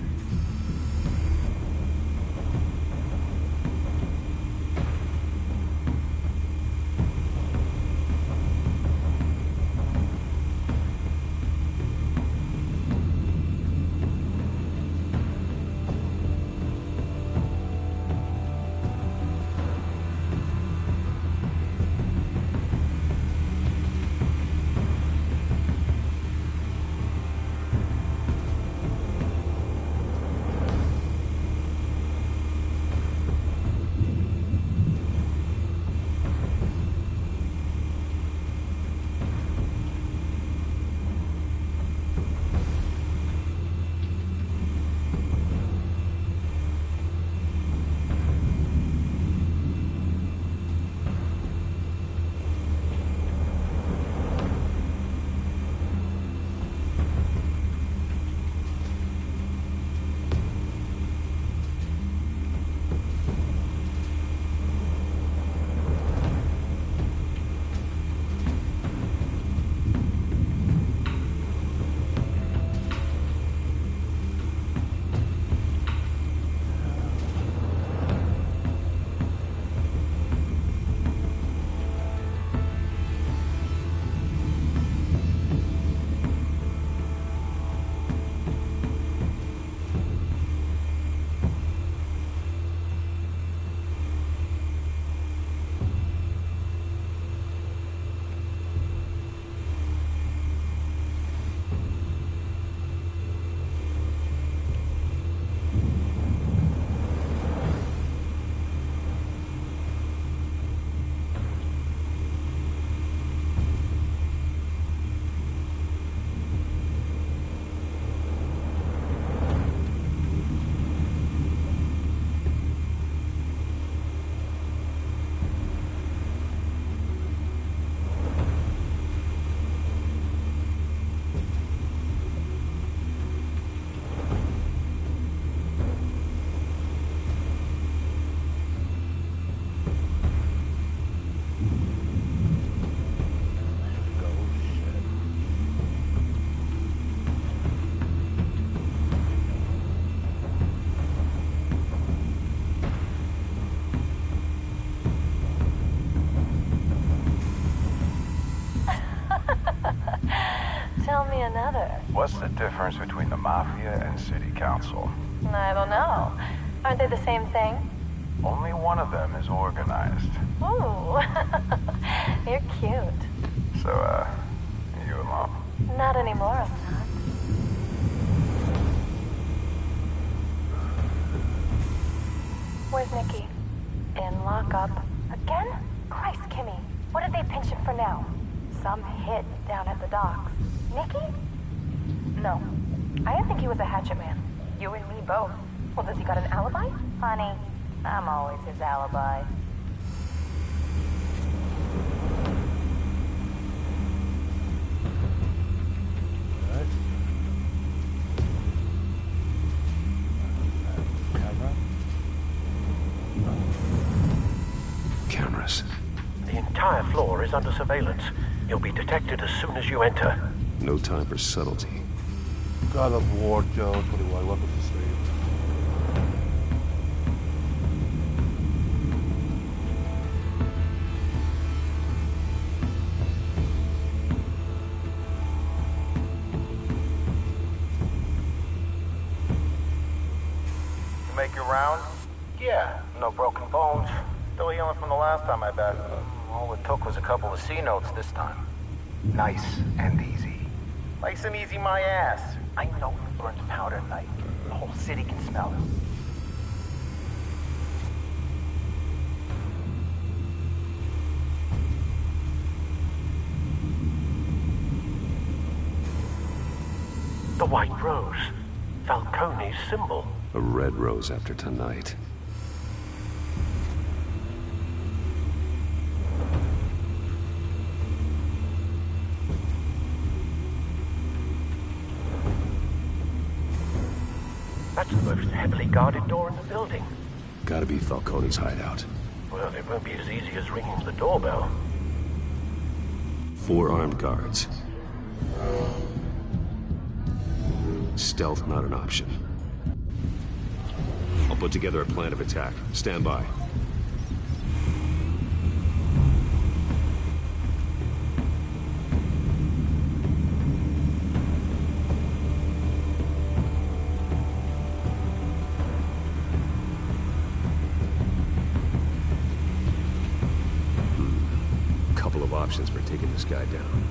Tell me another. What's the difference between the Mafia and City Council? I don't know. Aren't they the same thing? Only one of them is organized. Ooh. You're cute. So, you alone? Not anymore, I'm not. Where's Nikki? In lockup. Again? Christ, Kimmy. What did they pinch him for now? Some hit down at the docks. Nikki? No. I didn't think he was a hatchet man. You and me both. Well, does he got an alibi? Honey, I'm always his alibi. Cameras. The entire floor is under surveillance. You'll be detected as soon as you enter. No time for subtlety. God of War, Joe 21, welcome to stream. You make your round? Yeah, no broken bones. Still healing from the last time, I bet. All it took was a couple of C notes this time. Nice and easy. Nice and easy my ass. I know who burns powder at night. The whole city can smell it. The white rose. Falcone's symbol. A red rose after tonight. That's the most heavily guarded door in the building. Gotta be Falcone's hideout. Well, it won't be as easy as ringing the doorbell. 4 armed guards. Stealth not an option. I'll put together a plan of attack. Stand by. Couple of options for taking this guy down.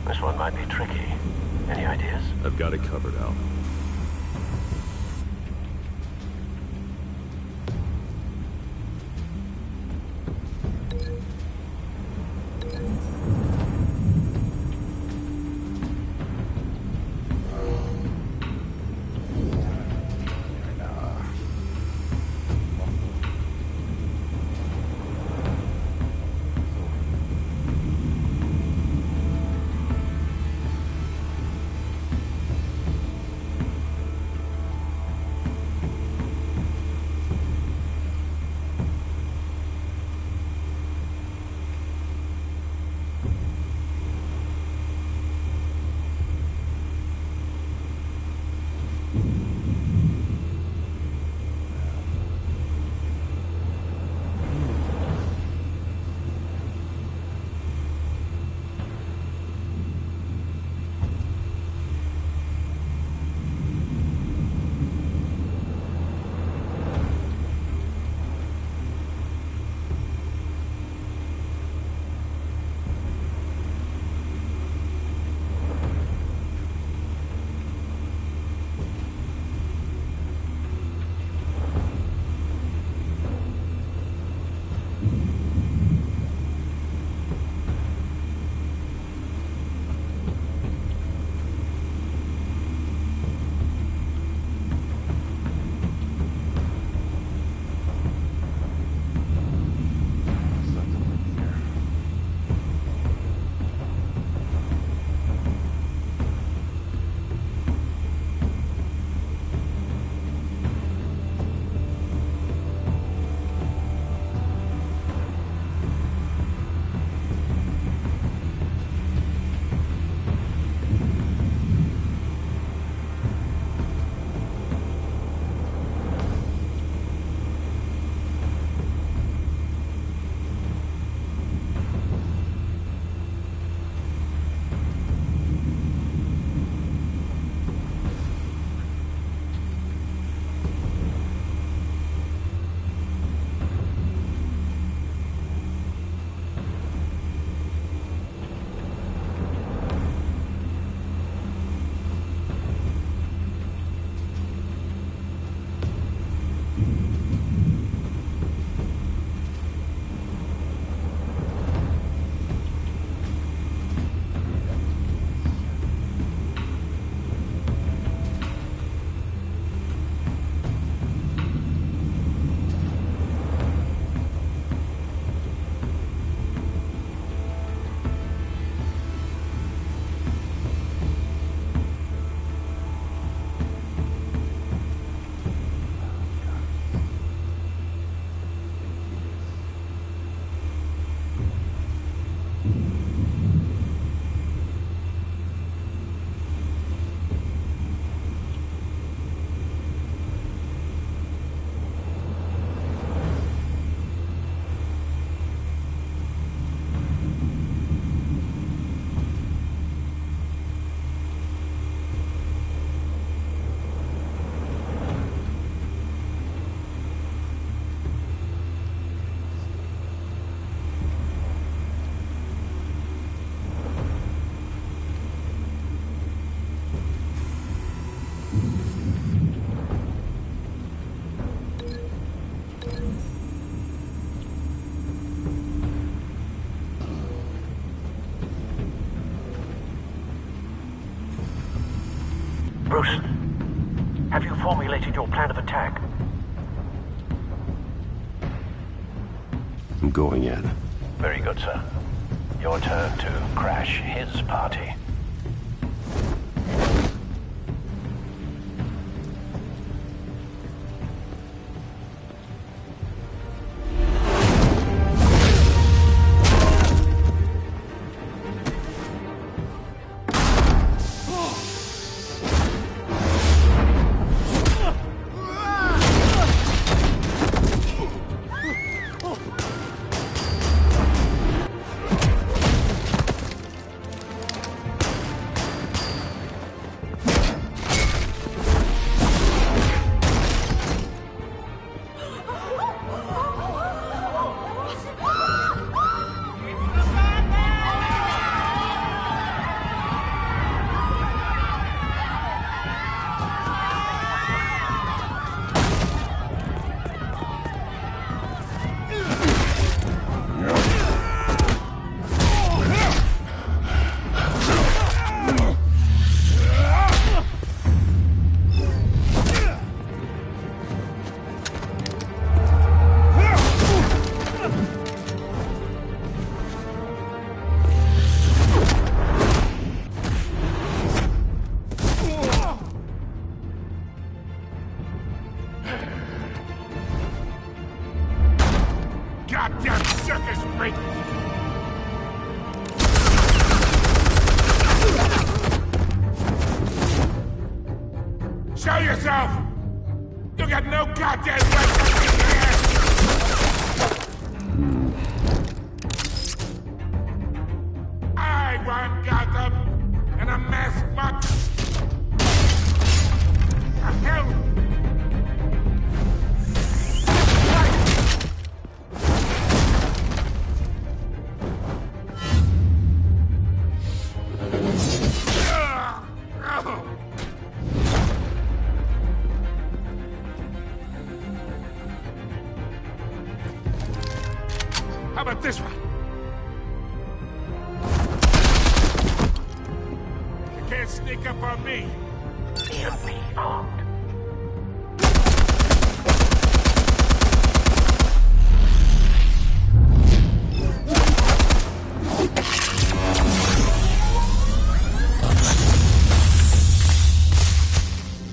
This one might be tricky. Any ideas? I've got it covered, Al. Bruce, have you formulated your plan of attack? I'm going in. Very good, sir. Your turn to crash his party. Goddamn circus freak! Show yourself! You got no goddamn right to be here! I want Gotham and a mass buck! The hell? How about this one? You can't sneak up on me. EMP armed.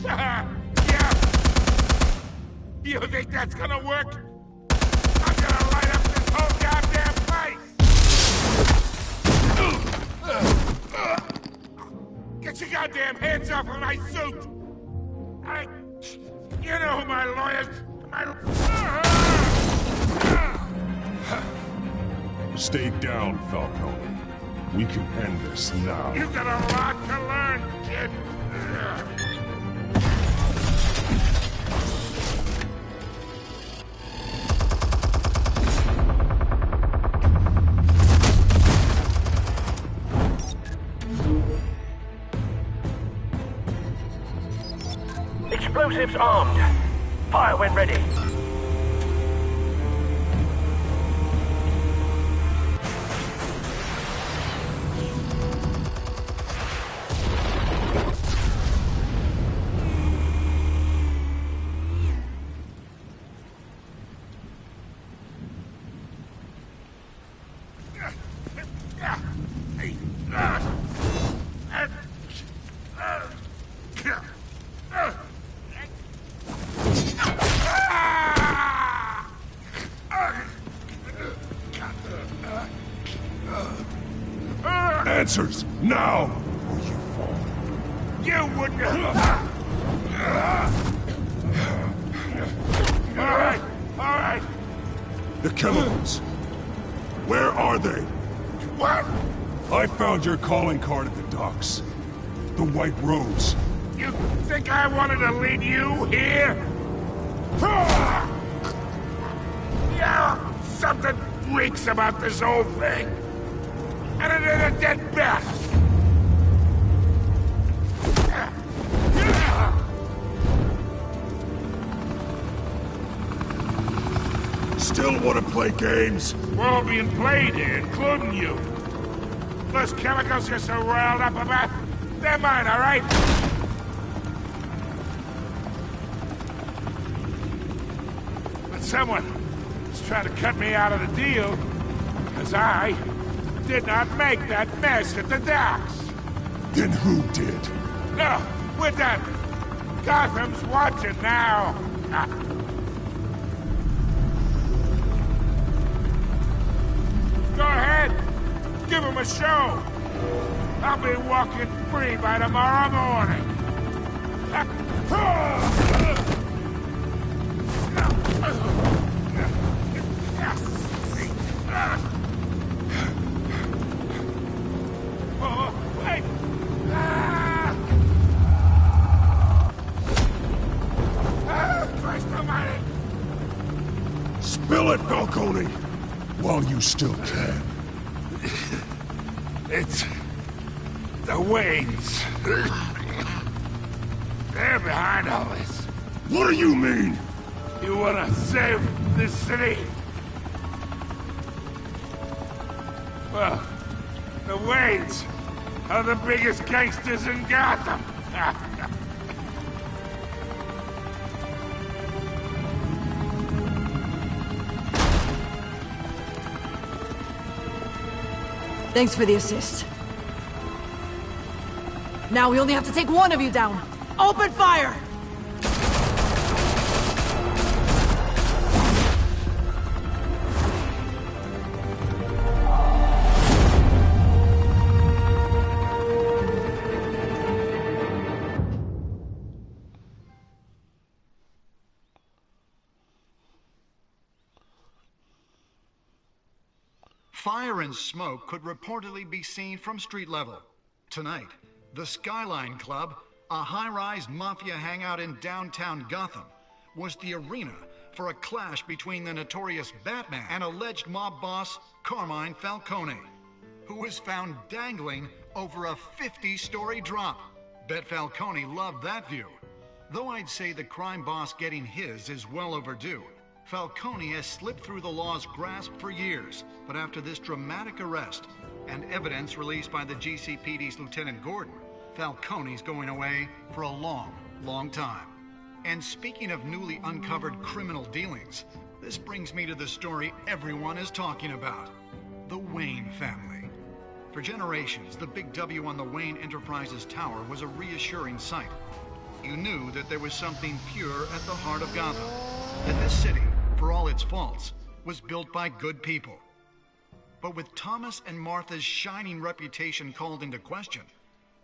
Yeah. You think that's gonna work? I'm gonna light up this whole goddamn place! Get your goddamn hands off of my suit! You know who my lawyers... Stay down, Falcone. We can end this now. You got a lot to learn, kid. Explosives armed. Fire when ready. Answers, now! Or you fall. You wouldn't... Alright. The chemicals. Where are they? What? I found your calling card at the docks. The White Rose. You think I wanted to lead you here? Yeah, something reeks about this whole thing. And it is a dead bat. Still want to play games? We're all being played here, including you. Those chemicals you're so riled up about, they're mine, all right? Someone is trying to cut me out of the deal, because I did not make that mess at the docks. Then who did? No, we're done. Gotham's watching now. Go ahead. Give him a show. I'll be walking free by tomorrow morning. Oh, wait! Christ almighty! Spill it, Falcone! While you still can. It's the Waynes. They're behind all this. What do you mean? You wanna save this city? Well, the Waynes are the biggest gangsters in Gotham. Thanks for the assist. Now we only have to take one of you down. Open fire! Fire and smoke could reportedly be seen from street level. Tonight, the Skyline Club, a high-rise mafia hangout in downtown Gotham, was the arena for a clash between the notorious Batman and alleged mob boss Carmine Falcone, who was found dangling over a 50-story drop. Bet Falcone loved that view. Though I'd say the crime boss getting his is well overdue, Falcone has slipped through the law's grasp for years, but after this dramatic arrest and evidence released by the GCPD's Lieutenant Gordon, Falcone's going away for a long, long time. And speaking of newly uncovered criminal dealings, this brings me to the story everyone is talking about: the Wayne family. For generations, the big W on the Wayne Enterprises Tower was a reassuring sight. You knew that there was something pure at the heart of Gotham, that this city, for all its faults, was built by good people. But with Thomas and Martha's shining reputation called into question,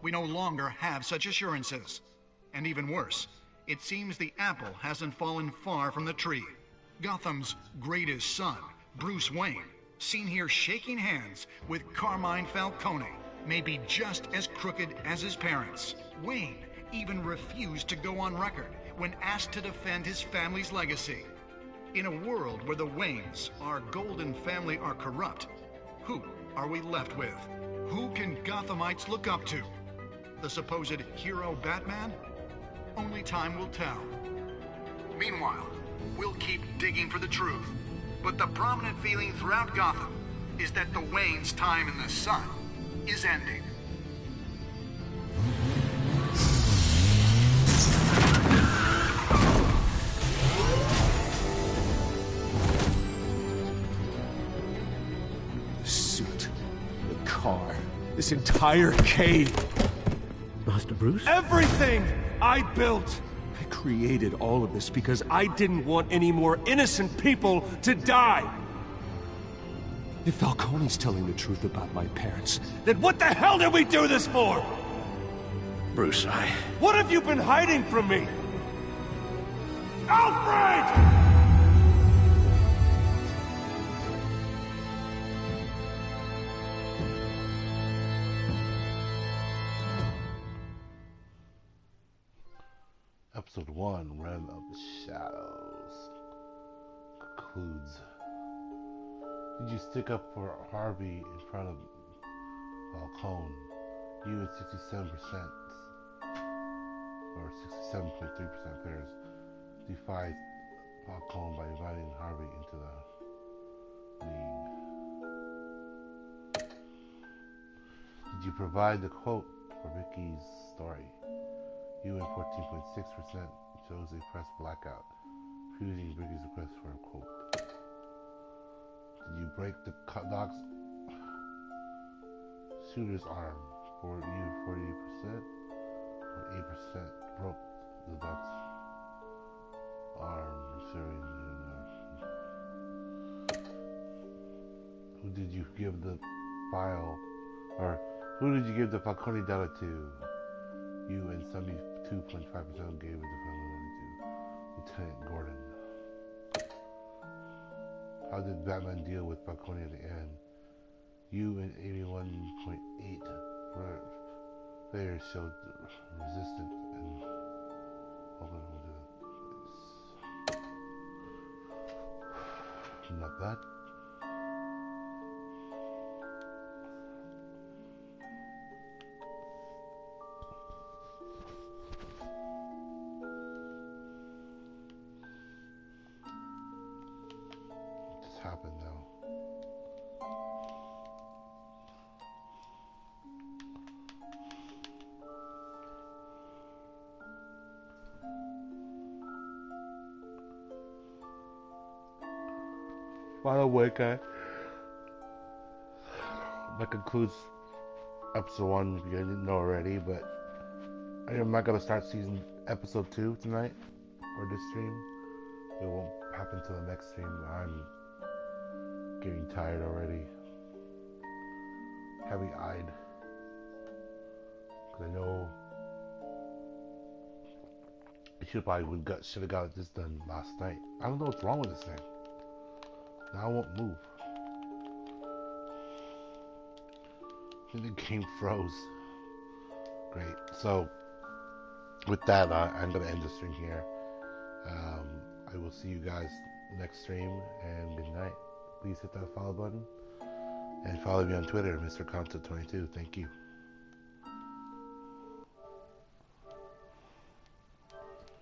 we no longer have such assurances. And even worse, it seems the apple hasn't fallen far from the tree. Gotham's greatest son, Bruce Wayne, seen here shaking hands with Carmine Falcone, may be just as crooked as his parents. Wayne even refused to go on record when asked to defend his family's legacy. In a world where the Waynes, our golden family, are corrupt, who are we left with? Who can Gothamites look up to? The supposed hero Batman? Only time will tell. Meanwhile, we'll keep digging for the truth. But the prominent feeling throughout Gotham is that the Waynes' time in the sun is ending. Car. This entire cave. Master Bruce? Everything I built. I created all of this because I didn't want any more innocent people to die. If Falcone's telling the truth about my parents, then what the hell did we do this for? Bruce, What have you been hiding from me? Alfred! Episode 1, Realm of the Shadows, concludes. Did you stick up for Harvey in front of Falcone? You at 67%, or 67.3% players, defied Falcone by inviting Harvey into the league. Did you provide the quote for Vicky's story? You at 14.6% chose a press blackout refusing Briggy's request for a quote. Did you break the dog's shooter's arm? For you 40% or 8% broke the dog's arm, referring to who did you give the file, or who did you give the Falcone data to? You and 72.5% gave it the Falcone to Lieutenant Gordon. How did Batman deal with Falcone at the end? You and 81.8% players showed resistance and not bad. What's happened now? By the way, guys, that concludes episode 1 if you guys didn't know already, but I'm not going to start episode 2 tonight, or this stream. It won't happen till the next stream. I'm getting tired already. Heavy-eyed. Because I know I should have got this done last night. I don't know what's wrong with this thing. Now it won't move. And the game froze. Great. So, with that, I'm going to end the stream here. I will see you guys next stream, and good night. Please hit that follow button. And follow me on Twitter, Mr. Concept22. Thank you.